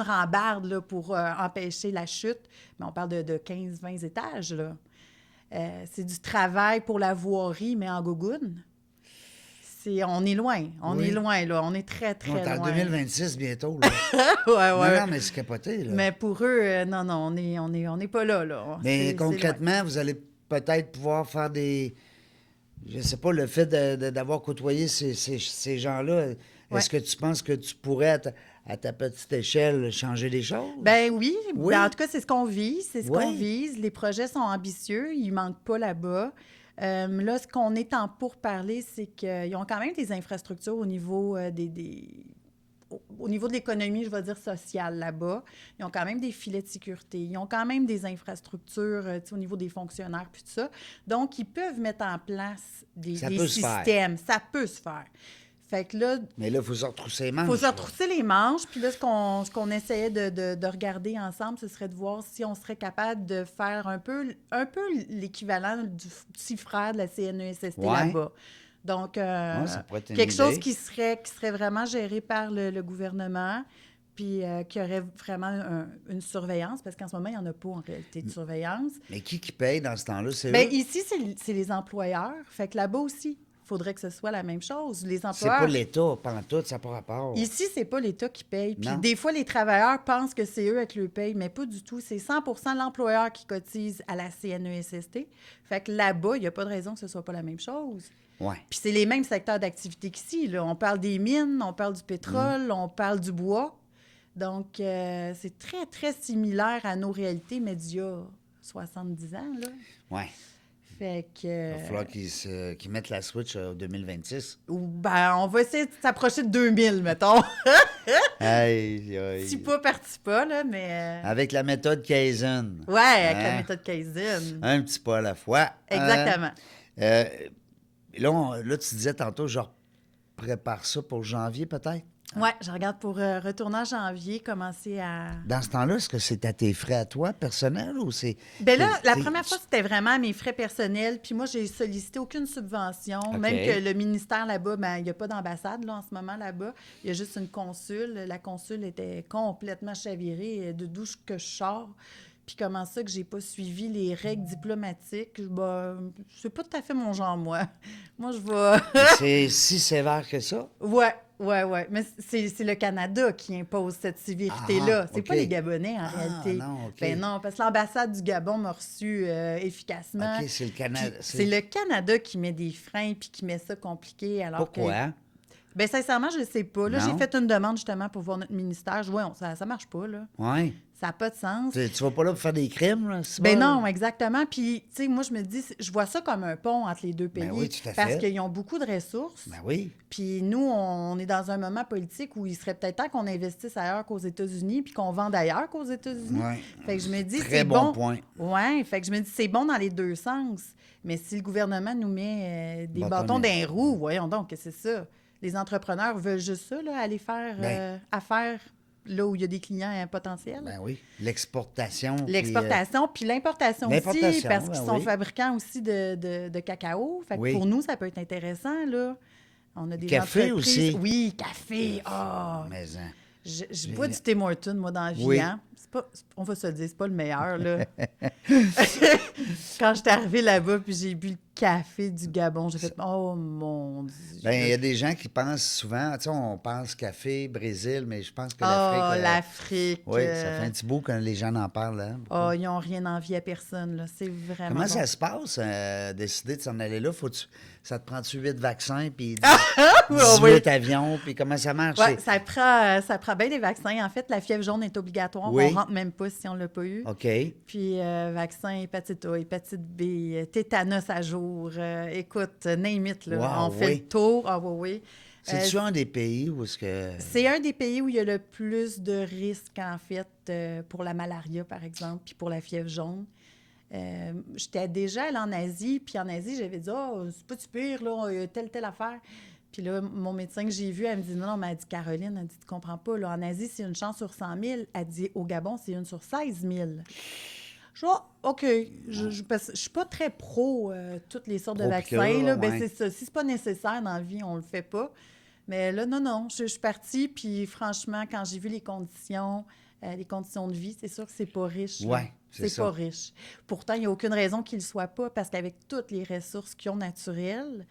rambarde là, pour empêcher la chute. Mais on parle de 15-20 étages, là. C'est du travail pour la voirie, mais en gougoune. On est loin. On est loin, là. On est très, très On est en loin. 2026 bientôt, là. Ouais. Non, mais c'est capoté, là. Mais pour eux, non, on n'est pas là, là. Mais C'est concrètement, vous allez peut-être pouvoir faire des... Je sais pas, le fait d'avoir côtoyé ces gens-là, est-ce que tu penses que tu pourrais, à ta petite échelle, changer les choses? Ben oui. Oui. Ben, en tout cas, c'est ce qu'on vise. C'est ce Oui. qu'on vise. Les projets sont ambitieux. Ils manquent pas là-bas. Là, ce qu'on est en pourparlers, c'est qu'ils ont quand même des infrastructures au niveau au niveau de l'économie, je vais dire, sociale là-bas. Ils ont quand même des filets de sécurité. Ils ont quand même des infrastructures au niveau des fonctionnaires puis tout ça. Donc, ils peuvent mettre en place des systèmes. Ça peut se faire. Fait que là... Mais là, il faut se retrousser les manches. Il faut se retrousser les manches. Puis là, ce qu'on essayait de regarder ensemble, ce serait de voir si on serait capable de faire un peu l'équivalent du petit frère de la CNESST là-bas. Donc, ça pourrait être une quelque chose idée. qui serait vraiment géré par le gouvernement, puis qui aurait vraiment une surveillance, parce qu'en ce moment, il n'y en a pas en réalité de surveillance. Mais qui paye dans ce temps-là? C'est Bien, eux? ici, c'est les employeurs. Fait que là-bas aussi, il faudrait que ce soit la même chose. Les C'est employeurs... pas l'État, pantoute, ça n'a pas rapport. Ici, c'est pas l'État qui paye. Puis Non. des fois, les travailleurs pensent que c'est eux qui le payent, mais pas du tout. C'est 100 l'employeur qui cotise à la CNESST. Fait que là-bas, il n'y a pas de raison que ce soit pas la même chose. Ouais. Puis c'est les mêmes secteurs d'activité qu'ici, là. On parle des mines, on parle du pétrole, on parle du bois. Donc, c'est très, très similaire à nos réalités, mais d'il y a 70 ans, là. Ouais. Fait que... Il va falloir qu'ils mettent la switch en 2026. Ben, on va essayer de s'approcher de 2000, mettons. Aïe, aïe. Petit pas par petit pas, là, mais... Avec la méthode Kaizen. Ouais, avec la Hein? méthode Kaizen. Un petit pas à la fois. Exactement. Là, tu disais tantôt, je prépare ça pour janvier, peut-être? Ouais, je regarde pour retourner en janvier, commencer à... Dans ce temps-là, est-ce que c'est à tes frais à toi, personnels, ou c'est... Bien là, la première fois, c'était vraiment à mes frais personnels. Puis moi, j'ai sollicité aucune subvention. OK. Même que le ministère là-bas, ben il n'y a pas d'ambassade là, en ce moment là-bas. Il y a juste une consul. La consul était complètement chavirée de d'où que je sors. Puis comment ça que j'ai pas suivi les règles diplomatiques? Ben, c'est pas tout à fait mon genre, moi. Moi, je vais... C'est si sévère que ça? Ouais. Mais c'est le Canada qui impose cette sévérité-là. Ah, C'est OK. pas les Gabonais, en réalité. Non, OK. Ben non, parce que l'ambassade du Gabon m'a reçu efficacement. OK, c'est le Canada. Puis c'est le Canada qui met des freins puis qui met ça compliqué. Alors Pourquoi? Ben sincèrement, je ne sais pas. Là, Non? j'ai fait une demande justement pour voir notre ministère. Je vois, ça marche pas, là. Oui. Ça n'a pas de sens. Tu vas pas là pour faire des crimes, là? c'est Ben pas- non, exactement. Puis, tu sais, moi, je me dis, je vois ça comme un pont entre les deux pays. Ben oui, tout à parce fait. qu'ils ont beaucoup de ressources. Ben oui. Puis nous, on est dans un moment politique où il serait peut-être temps qu'on investisse ailleurs qu'aux États-Unis puis qu'on vende ailleurs qu'aux États-Unis. Ouais. Fait que je me dis, Très c'est bon point. Ouais, fait que je me dis, c'est bon dans les deux sens. Mais si le gouvernement nous met des Bâton bâtons dans dans les les roues, voyons donc, que c'est ça. Les entrepreneurs veulent juste ça, là, aller faire Ben. affaire là où il y a des clients potentiels. Ben oui. L'exportation. puis, L'exportation, puis l'importation aussi, l'importation, parce qu'ils ben sont oui. fabricants aussi de cacao. Fait que Oui. pour nous, ça peut être intéressant, là. On a des Café entreprises... aussi. Oui, café. Ah! Mais, hein. Je bois du Tim Hortons, moi, dans la vie, Oui. hein? On va se le dire, c'est pas le meilleur, là. Quand j'étais arrivée là-bas, puis j'ai bu le café du Gabon, j'ai fait « Oh, mon Dieu! » Ben, il y a des gens qui pensent souvent, tu sais, on pense café, Brésil, mais je pense que Oh, l'Afrique... l'Afrique! Oui, ça fait un petit bout quand les gens en parlent. Hein. Oh, ils n'ont rien envie à personne, là. C'est vraiment Comment bon. ça se passe, décider de s'en aller là? Ça te prend-tu 8 vaccins, puis 18 oui. avions, puis comment ça marche? Oui, ça prend bien des vaccins. En fait, la fièvre jaune est obligatoire. Oui. On rentre même pas si on l'a pas eu. OK. Puis vaccin hépatite A, hépatite B, tétanos à jour. Écoute, name it, là. Wow, On fait oui. le tour. Ah oui. C'est-tu un des pays où est-ce que... C'est un des pays où il y a le plus de risques, en fait, pour la malaria, par exemple, puis pour la fièvre jaune. J'étais déjà allée en Asie, puis en Asie, j'avais dit « Oh, c'est pas si pire, là, il y a telle affaire. » Puis là, mon médecin que j'ai vu, elle me dit non, mais elle dit Caroline, elle dit tu comprends pas, là, en Asie, c'est une chance sur 100 000. Elle dit au Gabon, c'est une sur 16 000. Je dis, OK, parce que je suis pas très pro toutes les sortes de vaccins. Pro-piqûre, Là, ben ouais. c'est ça. Si c'est pas nécessaire dans la vie, on le fait pas. Mais là, non, je suis partie. Puis franchement, quand j'ai vu les conditions de vie, c'est sûr que c'est pas riche. là. Ouais, c'est ça. pas riche. Pourtant, il n'y a aucune raison qu'il ne le soit pas, parce qu'avec toutes les ressources qu'ils ont naturelles,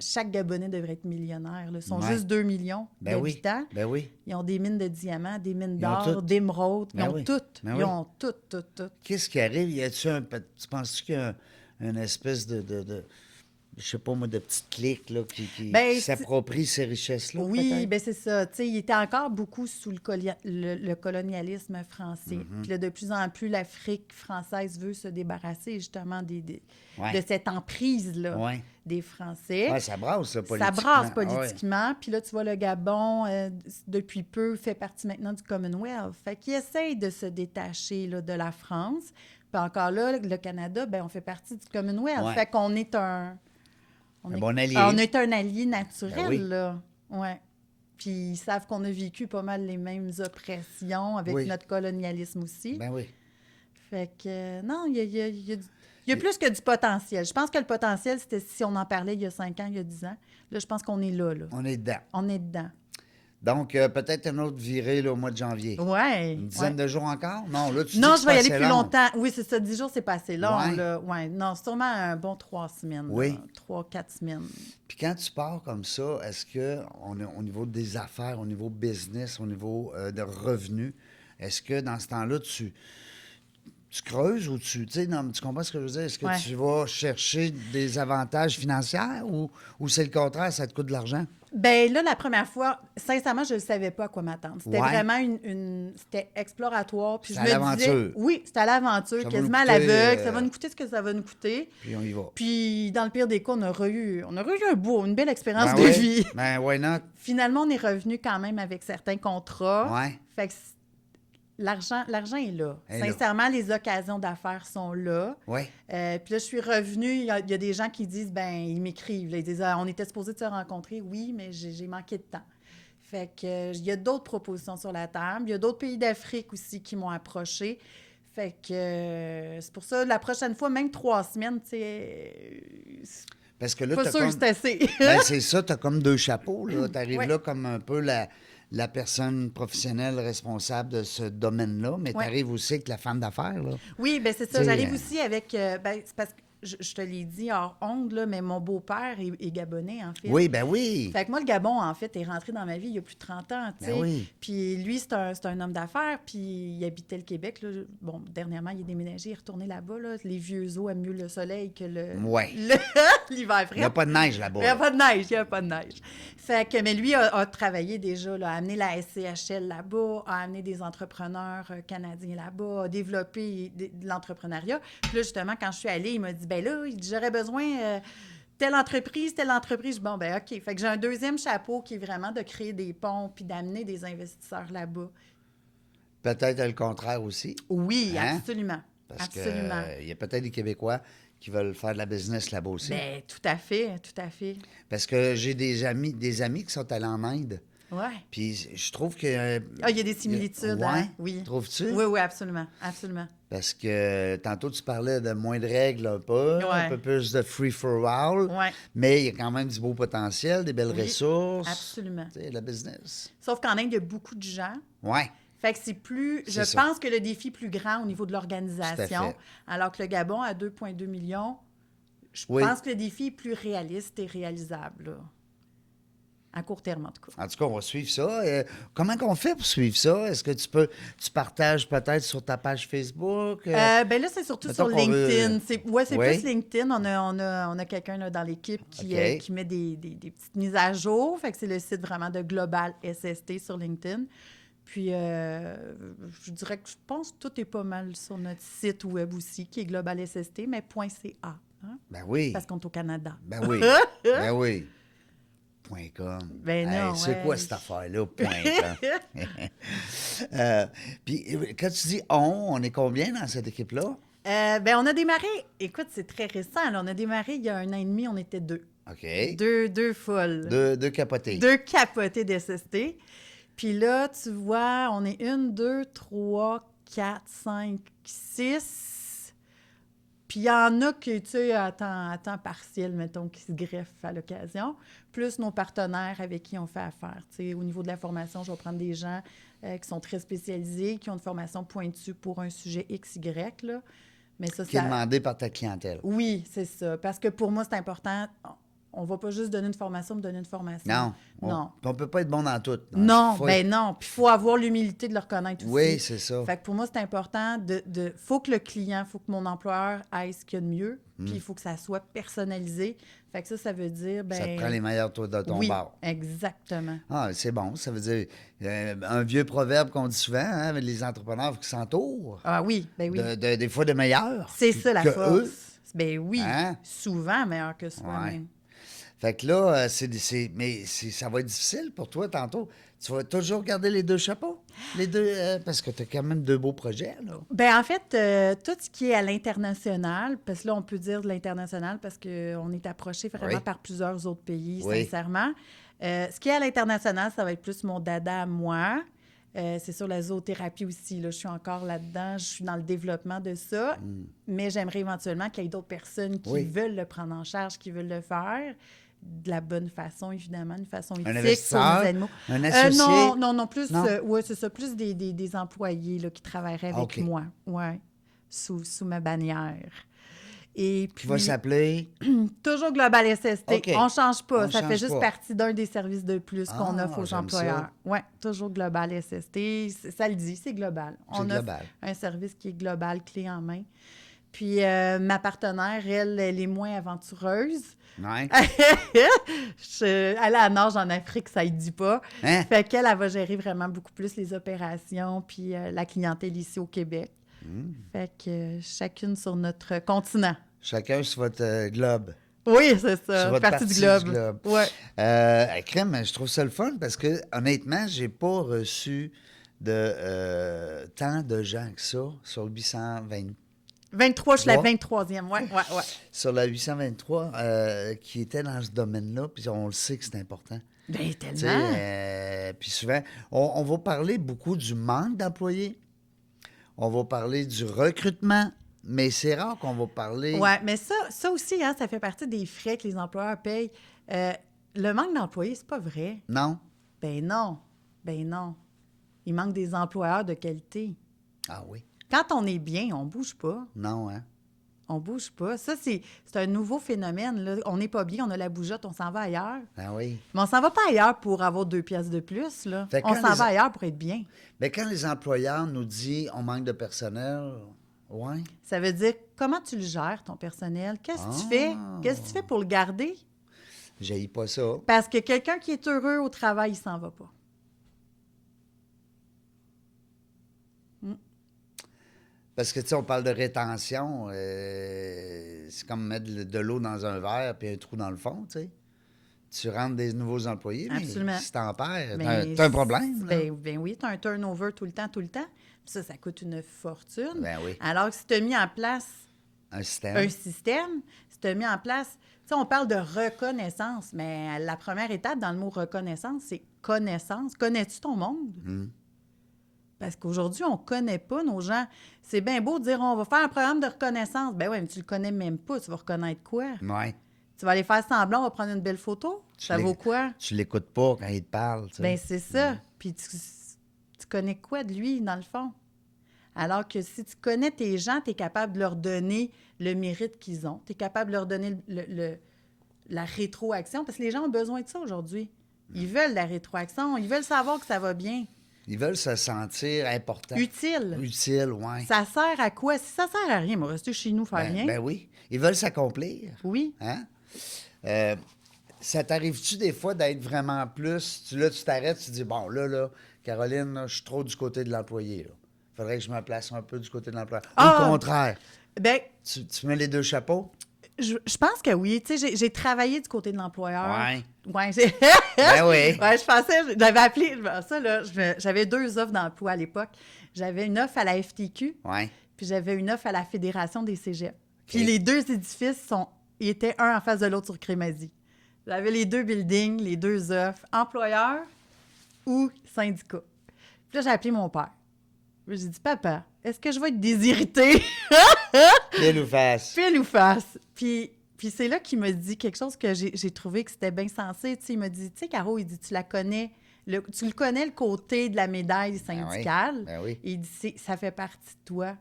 chaque Gabonais devrait être millionnaire. Là. Ils sont Ouais. juste 2 millions Ben oui, d'habitants. ben oui. Ils ont des mines de diamants, des mines Ils ont d'or, tout. d'émeraudes. Ils Ben ont oui. toutes. Ben Ils oui. ont tout. Qu'est-ce qui arrive? Tu penses-tu qu'il y a une espèce de je sais pas moi, de petite clique là, qui Ben, s'approprie ces richesses-là? Oui, peut-être? bien c'est ça. Tu sais, il était encore beaucoup sous le colonialisme français. Mm-hmm. Puis là, de plus en plus, l'Afrique française veut se débarrasser justement Ouais. de cette emprise-là Ouais. des Français. Ouais, ça brasse, là, Ça politiquement. brasse Ah ouais. politiquement. Puis là, tu vois, le Gabon, depuis peu, fait partie maintenant du Commonwealth. Fait qu'il essaye de se détacher là, de la France. Puis encore là, le Canada, ben on fait partie du Commonwealth. Ouais. Fait qu'on est un... Un bon allié. On est un allié naturel, Ben oui. là. Ouais. Puis ils savent qu'on a vécu pas mal les mêmes oppressions avec Oui. notre colonialisme aussi. Ben oui. Fait que, non, il y a plus que du potentiel. Je pense que le potentiel, c'était si on en parlait il y a 5 ans, il y a 10 ans. Là, je pense qu'on est là. On est dedans. On est dedans. Donc, peut-être une autre virée là, au mois de janvier. Ouais. Une dizaine de jours encore? Non, là, tu Non, dis je que vais y c'est aller plus assez long. longtemps. Oui, c'est ça. 10 jours, c'est pas assez long. Ouais. Là. Ouais. Non, sûrement un bon 3 semaines. Oui. 3-4 semaines. Puis quand tu pars comme ça, est-ce que au niveau des affaires, au niveau business, au niveau de revenus, est-ce que dans ce temps-là, tu creuses ou tu sais, non, mais tu comprends ce que je veux dire? Est-ce que Ouais. tu vas chercher des avantages financiers ou c'est le contraire, ça te coûte de l'argent? Ben là, la première fois, sincèrement, je ne savais pas à quoi m'attendre. C'était Ouais. vraiment c'était exploratoire. Puis je C'était à me disais, l'aventure. oui, c'était à l'aventure, Ça va quasiment à nous coûter, l'aveugle. Ça va nous coûter ce que ça va nous coûter. Puis on y va. Puis dans le pire des cas, on aurait eu une belle expérience Ben de oui. vie. Ben, why not? Finalement, on est revenu quand même avec certains contrats. Ouais. Fait que l'argent est là. Elle est là. Sincèrement, les occasions d'affaires sont là. Oui. Puis là, je suis revenue. Il y a des gens qui disent, ils m'écrivent. Là, ils disent, on était supposé de se rencontrer. Oui, mais j'ai manqué de temps. Fait que il y a d'autres propositions sur la table. Il y a d'autres pays d'Afrique aussi qui m'ont approché. Fait que c'est pour ça, la prochaine fois, même 3 semaines, tu sais, Parce que là, pas t'as sûr que comme... c'est assez. Ben, c'est ça, tu as comme 2 chapeaux. Tu arrives Ouais. là comme un peu la personne professionnelle responsable de ce domaine-là, mais Ouais. tu arrives aussi avec la femme d'affaires. Là. Oui, bien c'est ça. T'sais, J'arrive aussi avec... c'est parce que je te l'ai dit hors ongle, là, mais mon beau-père est gabonais, en fait. Oui, ben oui. Fait que moi, le Gabon, en fait, est rentré dans ma vie il y a plus de 30 ans, tu sais. Ben oui. Puis lui, c'est un homme d'affaires, puis il habitait le Québec. Là. Bon, dernièrement, il est déménagé, il est retourné là-bas. Là. Les vieux os aiment mieux le soleil que Ouais. l'hiver Il n'y a frais. pas de neige là-bas. Il n'y a pas de neige, il n'y a pas de neige. Fait que, mais lui a travaillé déjà, là, a amené la SCHL là-bas, a amené des entrepreneurs canadiens là-bas, a développé de l'entrepreneuriat. Puis là, justement, quand je suis allée, il m'a dit, ben là, j'aurais besoin telle entreprise. Je dis, bon, ben OK. Fait que j'ai un deuxième chapeau qui est vraiment de créer des ponts puis d'amener des investisseurs là-bas. Peut-être le contraire aussi. Oui, Hein? absolument. Parce Absolument. qu'il y a peut-être des Québécois qui veulent faire de la business là-bas aussi. Ben, tout à fait, tout à fait. Parce que j'ai des amis qui sont allés en Inde. Ouais. Puis je trouve que... Ah, il y a des similitudes, Ouais. hein? Oui. Trouves-tu? Oui, oui, absolument, absolument. Parce que tantôt, tu parlais de moins de règles un peu, Ouais. un peu plus de free-for-all, Ouais. mais il y a quand même du beau potentiel, des belles Oui, ressources. absolument. Tu sais, la business. Sauf qu'en Inde, il y a beaucoup de gens. Ouais. Fait que c'est plus... Je C'est ça. pense que le défi est plus grand au niveau de Tout à l'organisation, fait. alors que le Gabon, à 2,2 millions, je Oui. pense que le défi est plus réaliste et réalisable, là. À court terme, en tout cas. En tout cas, on va suivre ça. Comment qu'on fait pour suivre ça? Est-ce que tu partages peut-être sur ta page Facebook? Ben là, c'est surtout mettons sur qu'on veut- LinkedIn. C'est Oui. plus LinkedIn. On a quelqu'un là, dans l'équipe qui OK. met des petites mises à jour. Fait que c'est le site vraiment de Global SST sur LinkedIn. Puis, je dirais que je pense que tout est pas mal sur notre site web aussi, qui est Global SST, mais .ca. Hein? Ben oui. Parce qu'on est au Canada. Ben oui. Ben oui. .com. Ben non, C'est ouais. quoi cette affaire-là? .com. Puis quand tu dis on est combien dans cette équipe-là? Ben on a démarré, écoute, c'est très récent. Là. On a démarré il y a 1 an et demi, on était 2. OK. Deux folles. Deux capotés. 2 capotés d'SST. Puis là, tu vois, on est 1, 2, 3, 4, 5, 6. Puis il y en a qui, tu sais, à temps partiel, mettons, qui se greffent à l'occasion, plus nos partenaires avec qui on fait affaire. Tu sais, au niveau de la formation, je vais prendre des gens qui sont très spécialisés, qui ont une formation pointue pour un sujet XY, là. Mais ça, Qui est demandé par ta clientèle. Oui, c'est ça. Parce que pour moi, c'est important. On ne va pas juste donner une formation pour donner une formation. Non. Non. On ne peut pas être bon dans tout. Non, Faut ben non. Puis il faut avoir l'humilité de le reconnaître aussi. Oui, c'est ça. Fait que pour moi, c'est important faut que le client, faut que mon employeur aille ce qu'il y a de mieux, puis il faut que ça soit personnalisé. Fait que ça veut dire, ben Ça te prend les meilleurs tours de ton oui, bar. exactement. Ah, c'est bon. Ça veut dire un vieux proverbe qu'on dit souvent, hein, avec les entrepreneurs qui s'entourent. Ah oui, ben oui. Des fois de meilleurs. C'est ça la que force. eux. Ben oui, Hein? souvent meilleur que soi-même. Ouais. Fait que là, ça va être difficile pour toi tantôt. Tu vas toujours garder les deux chapeaux? Les deux, parce que tu as quand même 2 beaux projets, là. Ben en fait, tout ce qui est à l'international, parce que là, on peut dire de l'international parce qu'on est approché vraiment Oui. par plusieurs autres pays, Oui. sincèrement. Ce qui est à l'international, ça va être plus mon dada à moi. C'est sur la zoothérapie aussi. Là, je suis encore là-dedans. Je suis dans le développement de ça. Mais j'aimerais éventuellement qu'il y ait d'autres personnes qui Oui. veulent le prendre en charge, qui veulent le faire de la bonne façon, évidemment, une façon éthique investisseur, pour les animaux. un associé? Non, plus, Non? ouais, c'est ça, plus des employés là, qui travailleraient avec OK. moi, ouais, sous ma bannière. Et Qui va puis, s'appeler? toujours Global SST. OK. On ne change pas. On Ça fait change juste pas. partie d'un des services de plus qu'on Ah, offre aux j'aime employeurs. Oui, toujours Global SST. Ça le dit, c'est global. C'est On global. offre un service qui est global, clé en main. Puis ma partenaire, elle est moins aventureuse. Ouais. Elle a la nage en Afrique, ça ne dit pas. Hein? Fait qu'elle, elle va gérer vraiment beaucoup plus les opérations puis la clientèle ici au Québec. Fait que chacune sur notre continent. Chacun sur votre globe. Oui, c'est ça. Sur votre partie du partie globe. du globe. Ouais. Crème, je trouve ça le fun parce que, honnêtement, j'ai pas reçu de tant de gens que ça sur le 820. 23, je suis la Trois. 23e. Ouais. Sur la 823, qui était dans ce domaine-là, puis on le sait que c'est important. Ben, Tu sais, tellement. puis souvent, on va parler beaucoup du manque d'employés. On va parler du recrutement, mais c'est rare qu'on va parler... Oui, mais ça aussi, hein, ça fait partie des frais que les employeurs payent. Le manque d'employés, c'est pas vrai. Non? Ben non. Il manque des employeurs de qualité. Ah oui? Quand on est bien, on bouge pas. Non, hein? On bouge pas. Ça, c'est un nouveau phénomène. Là. On n'est pas bien, on a la bougeotte, on s'en va ailleurs. Ah oui? Mais on s'en va pas ailleurs pour avoir 2 piastres de plus. Là. Fait que On quand s'en les- va ailleurs pour être bien. Bien, quand les employeurs nous disent on manque de personnel, ouais. Ça veut dire comment tu le gères, ton personnel. Qu'est-ce que tu fais? Qu'est-ce que tu fais pour le garder? J'haïs pas ça. Parce que quelqu'un qui est heureux au travail, il s'en va pas. Parce que, tu sais, on parle de rétention. C'est comme mettre de l'eau dans un verre puis un trou dans le fond, tu sais. Tu rentres des nouveaux employés, Absolument. mais si t'en perds, Mais t'as un problème. là. Ben oui, tu as un turnover tout le temps. Puis ça coûte une fortune. Ben oui. Alors que si tu as mis en place Un système. un système, si tu as mis en place... Tu sais, on parle de reconnaissance, mais la première étape dans le mot reconnaissance, c'est connaissance. Connais-tu ton monde? Parce qu'aujourd'hui, on ne connaît pas nos gens. C'est bien beau de dire on va faire un programme de reconnaissance. Ben oui, mais tu le connais même pas. Tu vas reconnaître quoi? Ouais. Tu vas aller faire semblant, on va prendre une belle photo. Ça l'é- vaut quoi? Tu l'écoutes pas quand il te parle, tu sais. Ben c'est ça. Puis tu connais quoi de lui, dans le fond? Alors que si tu connais tes gens, tu es capable de leur donner le mérite qu'ils ont. Tu es capable de leur donner la rétroaction. Parce que les gens ont besoin de ça aujourd'hui. Ils veulent la rétroaction. Ils veulent savoir que ça va bien. Ils veulent se sentir importants. Utile. Utile, oui. Ça sert à quoi? Si ça sert à rien, on va rester chez nous faire rien. Ben oui. Ils veulent s'accomplir. Oui. Hein? Ça t'arrive-tu des fois d'être vraiment plus... Tu t'arrêtes, tu te dis, bon, là, Caroline, là, je suis trop du côté de l'employé. Il faudrait que je me place un peu du côté de l'employeur. Ou Ah! le contraire. Ben, Tu mets les deux chapeaux? je pense que oui. Tu sais, j'ai travaillé du côté de l'employeur. Ouais. Ouais, Ben oui. Ouais, je pensais, j'avais appelé, ça, là, j'avais 2 offres d'emploi à l'époque. J'avais une offre à la FTQ, Oui. puis j'avais une offre à la Fédération des cégeps. Puis les 2 édifices étaient un en face de l'autre sur Crémazie. J'avais les 2 buildings, les 2 offres, employeur ou syndicat. Puis là, j'ai appelé mon père. J'ai dit, papa, est-ce que je vais être déshéritée? Pile ou face. Pile ou face. Puis c'est là qu'il m'a dit quelque chose que j'ai trouvé que c'était bien sensé. Tu sais, il m'a dit, tu sais, Caro, il dit, tu la connais, tu le connais le côté de la médaille syndicale. Ben oui. Il dit, ça fait partie de toi.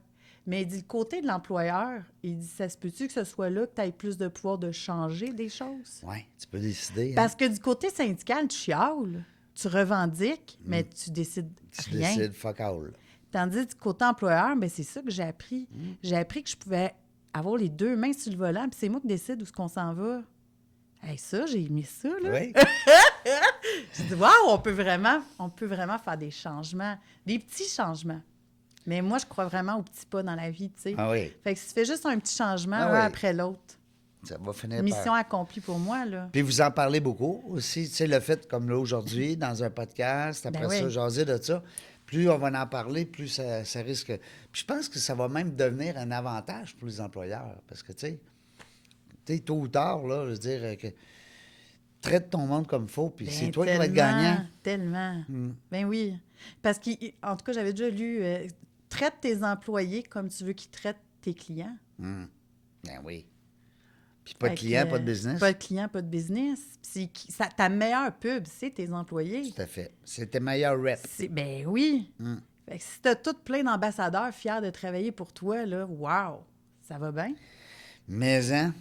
Mais il dit, le côté de l'employeur, il dit, ça se peut-tu que ce soit là que tu aies plus de pouvoir de changer des choses? Oui, tu peux décider. Parce que du côté syndical, tu chiales, tu revendiques, mais tu décides Tu rien. décides fuck all. Tandis du côté employeur, bien, c'est ça que j'ai appris. J'ai appris que je pouvais avoir les 2 mains sur le volant, puis c'est moi qui décide où est-ce qu'on s'en va. Hey, ça, j'ai aimé ça, là. Oui. J'ai dit, waouh, on peut vraiment faire des changements, des petits changements. Mais moi, je crois vraiment aux petits pas dans la vie, tu sais. Ah oui. Fait que si tu fais juste un petit changement, Ah un oui. après l'autre, Ça va finir mission par... accomplie pour moi, là. Puis vous en parlez beaucoup aussi. Tu sais, le fait, comme là aujourd'hui, dans un podcast, après Ben ça, oui. jaser de ça, plus on va en parler, plus ça risque... Puis je pense que ça va même devenir un avantage pour les employeurs. Parce que, tu sais, tôt ou tard, là, je veux dire, que traite ton monde comme il faut, puis Ben, c'est toi qui vas être gagnant. Tellement. Ben oui. Parce qu'en tout cas, j'avais déjà lu traite tes employés comme tu veux qu'ils traitent tes clients. Ben oui. Puis pas de Fait que, client, pas de business. Pas de client, pas de business. Puis ta meilleure pub, c'est tes employés. Tout à fait. C'est tes meilleurs reps. Ben oui. Fait que si t'as tout plein d'ambassadeurs fiers de travailler pour toi, là, wow, ça va bien. Mais, hein?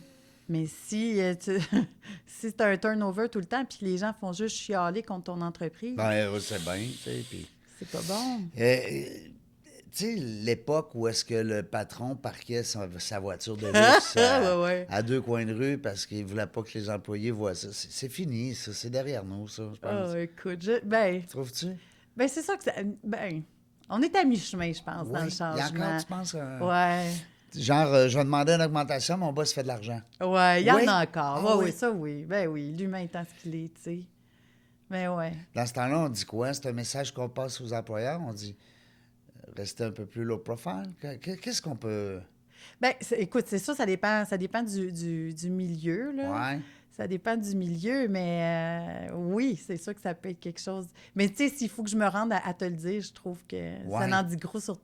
Mais si si t'as un turnover tout le temps puis que les gens font juste chialer contre ton entreprise, Ben, c'est bien, tu sais, puis... c'est pas bon. Tu sais, l'époque où est-ce que le patron parquait sa voiture de luxe Ouais. à 2 coins de rue parce qu'il voulait pas que les employés voient ça. C'est fini, ça. C'est derrière nous, ça, je pense. Écoute, Trouves-tu? ben c'est ça que ça... Ben, on est à mi-chemin, je pense, dans le Il y a changement. encore, tu penses? Ouais. Genre, je vais demander une augmentation, mon boss fait de l'argent. Ouais, il y Oui? en a encore. Ah Ouais, oui? oui, ça, oui. Ben oui, l'humain étant ce qu'il est, tu sais. Mais ouais. Dans ce temps-là, on dit quoi? C'est un message qu'on passe aux employeurs. On dit restez un peu plus low profile. Qu'est-ce qu'on peut... Ben, écoute, c'est ça dépend du milieu, là. Ouais. Ça dépend du milieu, mais oui, c'est sûr que ça peut être quelque chose. Mais tu sais, s'il faut que je me rende à te le dire, je trouve que ça Ouais. en dit gros sur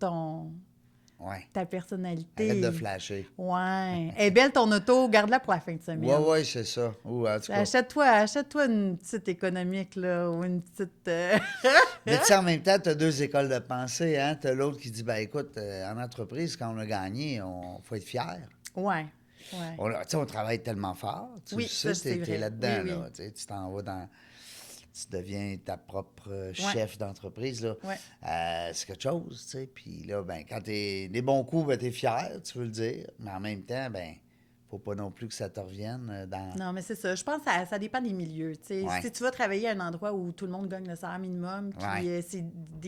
Ouais. ta personnalité. Arrête de flasher. Ouais. Elle est belle ton auto, garde-la pour la fin de semaine. Ouais, c'est ça. Ou en tout cas... Achète-toi une petite économique, là, ou une petite... Mais tu sais, en même temps, tu as 2 écoles de pensée. Hein? Tu as l'autre qui dit, ben écoute, en entreprise, quand on a gagné, on faut être fier. Ouais. On travaille tellement fort. Tu Oui, sais, ça, c'est t'es vrai. là-dedans. Oui, oui. Là, tu t'en vas dans... Tu deviens ta propre chef d'entreprise. Là. Ouais. C'est quelque chose, tu sais. Puis là, ben, quand t'es des bons coups, ben, t'es fier, tu veux le dire. Mais en même temps, ben, faut pas non plus que ça te revienne dans... Non, mais c'est ça. Je pense que ça dépend des milieux. Tu sais. Ouais. Si tu vas travailler à un endroit où tout le monde gagne le salaire minimum, puis Ouais. c'est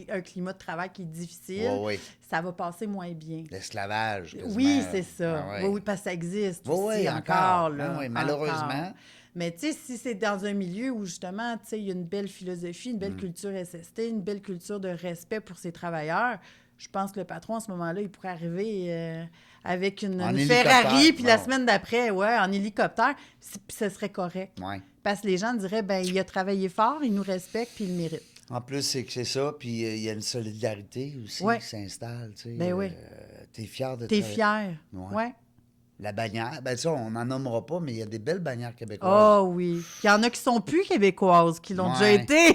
un climat de travail qui est difficile, Oui. ça va passer moins bien. L'esclavage. quasiment. Oui, c'est ça. Ah, Oui, parce que ça existe Oui, aussi oui, encore. Là, Ah oui, malheureusement. encore. Mais tu sais, si c'est dans un milieu où justement, tu sais, il y a une belle philosophie, une belle Mm. culture SST, une belle culture de respect pour ses travailleurs, je pense que le patron, à ce moment-là, il pourrait arriver avec une hélicoptère, Ferrari, puis la bon. semaine d'après, en hélicoptère, puis ce serait correct. Ouais. Parce que les gens diraient, ben il a travaillé fort, il nous respecte, puis il le mérite. En plus, c'est que c'est ça, puis il y a une solidarité aussi Ouais. qui s'installe, tu sais. Ben oui. T'es fier de T'es travailler. fier. Ouais. Ouais. La bannière, ben ça, on n'en nommera pas, mais il y a des belles bannières québécoises. Oh oui. Il y en a qui sont plus québécoises, qui l'ont déjà Ouais. été.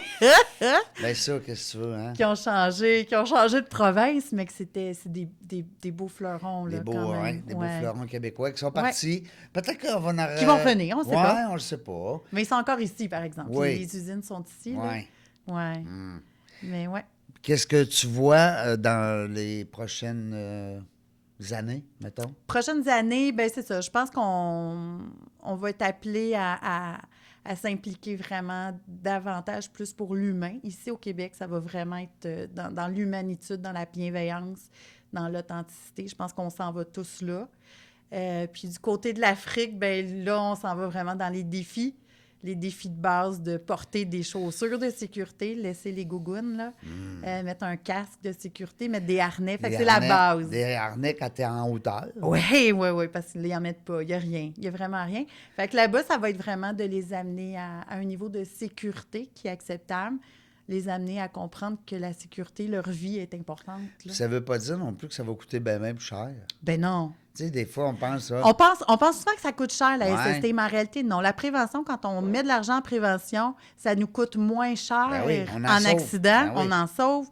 Ben ça, qu'est-ce que tu veux, hein? qui ont changé de province, mais que c'est des beaux fleurons, là, Des beaux, quand même. ouais, des beaux Ouais. fleurons québécois qui sont partis. Peut-être qu'on va en Qui vont revenir, on sait pas. Ouais, on le sait pas. Mais ils sont encore ici, par exemple. Oui. Les usines sont ici, là. Ouais. Ouais. Mais ouais. Qu'est-ce que tu vois dans les prochaines années, mettons? Prochaines années, ben c'est ça. Je pense qu'on va être appelé à s'impliquer vraiment davantage plus pour l'humain. Ici, au Québec, ça va vraiment être dans l'humanitude, dans la bienveillance, dans l'authenticité. Je pense qu'on s'en va tous là. Puis du côté de l'Afrique, ben là, on s'en va vraiment dans les défis. les défis de base de porter des chaussures de sécurité, laisser les gougounes, là, mettre un casque de sécurité, mettre des harnais. Fait que c'est la base. Des harnais quand tu es en hauteur. Oui, parce qu'ils n'en mettent pas. Il n'y a rien. Il n'y a vraiment rien. Fait que là-bas, ça va être vraiment de les amener à un niveau de sécurité qui est acceptable, les amener à comprendre que la sécurité, leur vie est importante. Là. Ça ne veut pas dire non plus que ça va coûter bien même plus cher. Ben non. Tu sais, des fois, on pense ça. On pense souvent que ça coûte cher, la Ouais. SST, mais en réalité, non. La prévention, quand on met de l'argent en prévention, ça nous coûte moins cher Ben oui, on en en sauve. accident. Ben oui. On en sauve.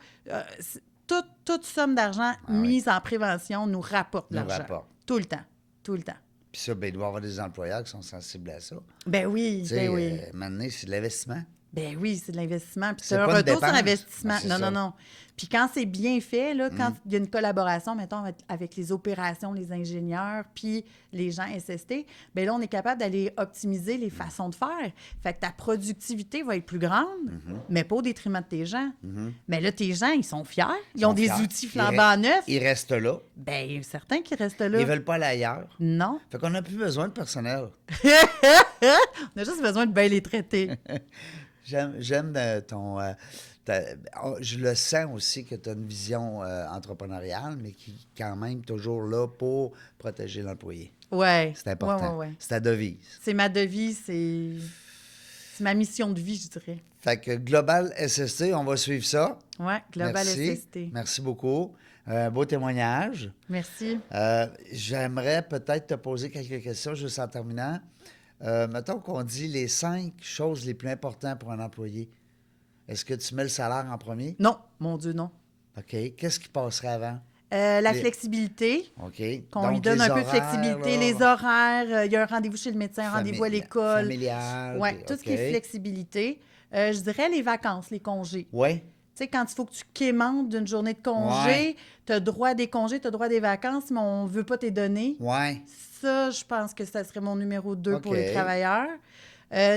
Toute somme d'argent mise en prévention nous rapporte de Nous l'argent. rapporte. Tout le temps. Tout le temps. Puis ça, ben, il doit y avoir des employeurs qui sont sensibles à ça. Ben oui, Tu sais, ben oui. maintenant, c'est de l'investissement. Ben oui, c'est de l'investissement. Puis C'est c'est un pas une retour sur dépense. investissement. Ben, c'est Non, ça. non. Puis quand c'est bien fait, là, quand il y a une collaboration, mettons, avec les opérations, les ingénieurs, puis les gens SST, bien là, on est capable d'aller optimiser les façons de faire. Fait que ta productivité va être plus grande, mais pas au détriment de tes gens. Mais là, tes gens, ils sont fiers. Ils ont sont des fiers. outils flambant neufs. Ils restent là. Bien, certains qui restent là. Ils veulent pas aller ailleurs. Non. Fait qu'on n'a plus besoin de personnel. On a juste besoin de bien les traiter. J'aime je le sens aussi que tu as une vision entrepreneuriale, mais qui est quand même toujours là pour protéger l'employé. Oui. C'est important. Ouais. C'est ta devise. C'est ma devise, c'est ma mission de vie, je dirais. Fait que Global SST, on va suivre ça. Oui, Global Merci. SST. Merci beaucoup. Beau témoignage. Merci. J'aimerais peut-être te poser quelques questions juste en terminant. Mettons qu'on dit les 5 choses les plus importantes pour un employé. Est-ce que tu mets le salaire en premier? Non, mon Dieu, non. OK. Qu'est-ce qui passerait avant? La flexibilité, OK. qu'on Donc, lui donne les un peu de horaires, flexibilité, là, les horaires, il y a un rendez-vous chez le médecin, un rendez-vous à l'école. Familial. Oui, puis- tout ce qui est OK. flexibilité. Je dirais les vacances, les congés. Oui. Tu sais, quand il faut que tu quémantes d'une journée de congé, Ouais. tu as droit à des congés, tu as droit à des vacances, mais on ne veut pas te les donner. Oui. Ça, je pense que ça serait mon numéro 2 pour OK. les travailleurs.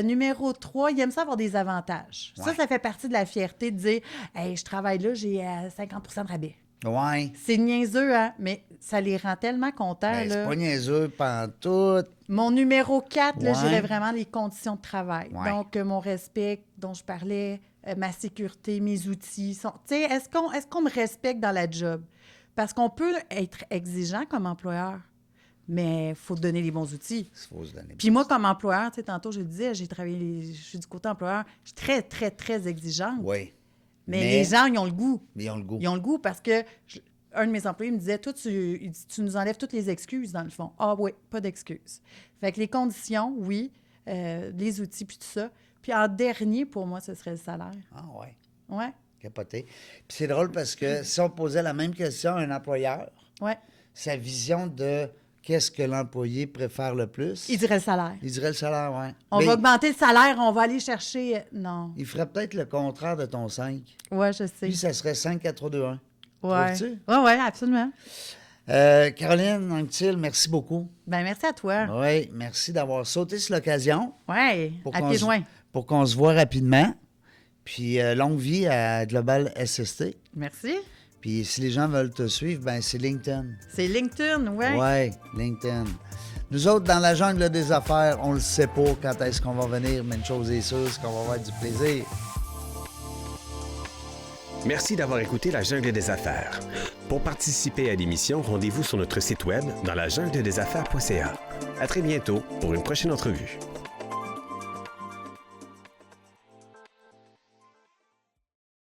Numéro 3, il aime ça avoir des avantages. Ouais. Ça fait partie de la fierté de dire « Hey, je travaille là, j'ai 50 de rabais. Oui. » C'est niaiseux, hein? Mais ça les rend tellement contents. Ben, c'est là. pas niaiseux pantoute. Mon numéro 4, là, Ouais. je dirais vraiment les conditions de travail. Ouais. Donc, mon respect dont je parlais, ma sécurité, mes outils. Tu sais, est-ce qu'on me respecte dans la job? Parce qu'on peut être exigeant comme employeur, mais il faut donner les bons outils. Il faut se donner. Puis moi, comme employeur, tu sais, tantôt, je le disais, je suis du côté employeur, je suis très, très, très exigeante. Oui. Mais les gens, ils ont le goût. Mais ils ont le goût. Ils ont le goût parce que un de mes employés me disait, toi, il dit, tu nous enlèves toutes les excuses, dans le fond. Ah oui, pas d'excuses. Fait que les conditions, oui, les outils, puis tout ça. Puis en dernier, pour moi, ce serait le salaire. Ah oui. Ouais, Capoté. Puis c'est drôle parce que si on posait la même question à un employeur, ouais. sa vision de qu'est-ce que l'employé préfère le plus, Il dirait le salaire. il dirait le salaire, oui. On va augmenter le salaire, on va aller chercher... Non. Il ferait peut-être le contraire de ton 5. Ouais, je sais. Lui, ça serait 5, 4, 3, 2, 1. Ouais. Trouves-tu? Ouais, absolument. Caroline Anctil, merci beaucoup. Ben merci à toi. Oui, merci d'avoir sauté sur l'occasion Ouais, pour à qu'on pieds se- joints. pour qu'on se voit rapidement. Puis longue vie à Global SST. Merci. Puis si les gens veulent te suivre, ben c'est LinkedIn. C'est LinkedIn, ouais. Oui, LinkedIn. Nous autres, dans la jungle des affaires, on le sait pas quand est-ce qu'on va venir, mais une chose est sûre, c'est qu'on va avoir du plaisir. Merci d'avoir écouté La Jungle des Affaires. Pour participer à l'émission, rendez-vous sur notre site web dans la jungle des affaires.ca. À très bientôt pour une prochaine entrevue.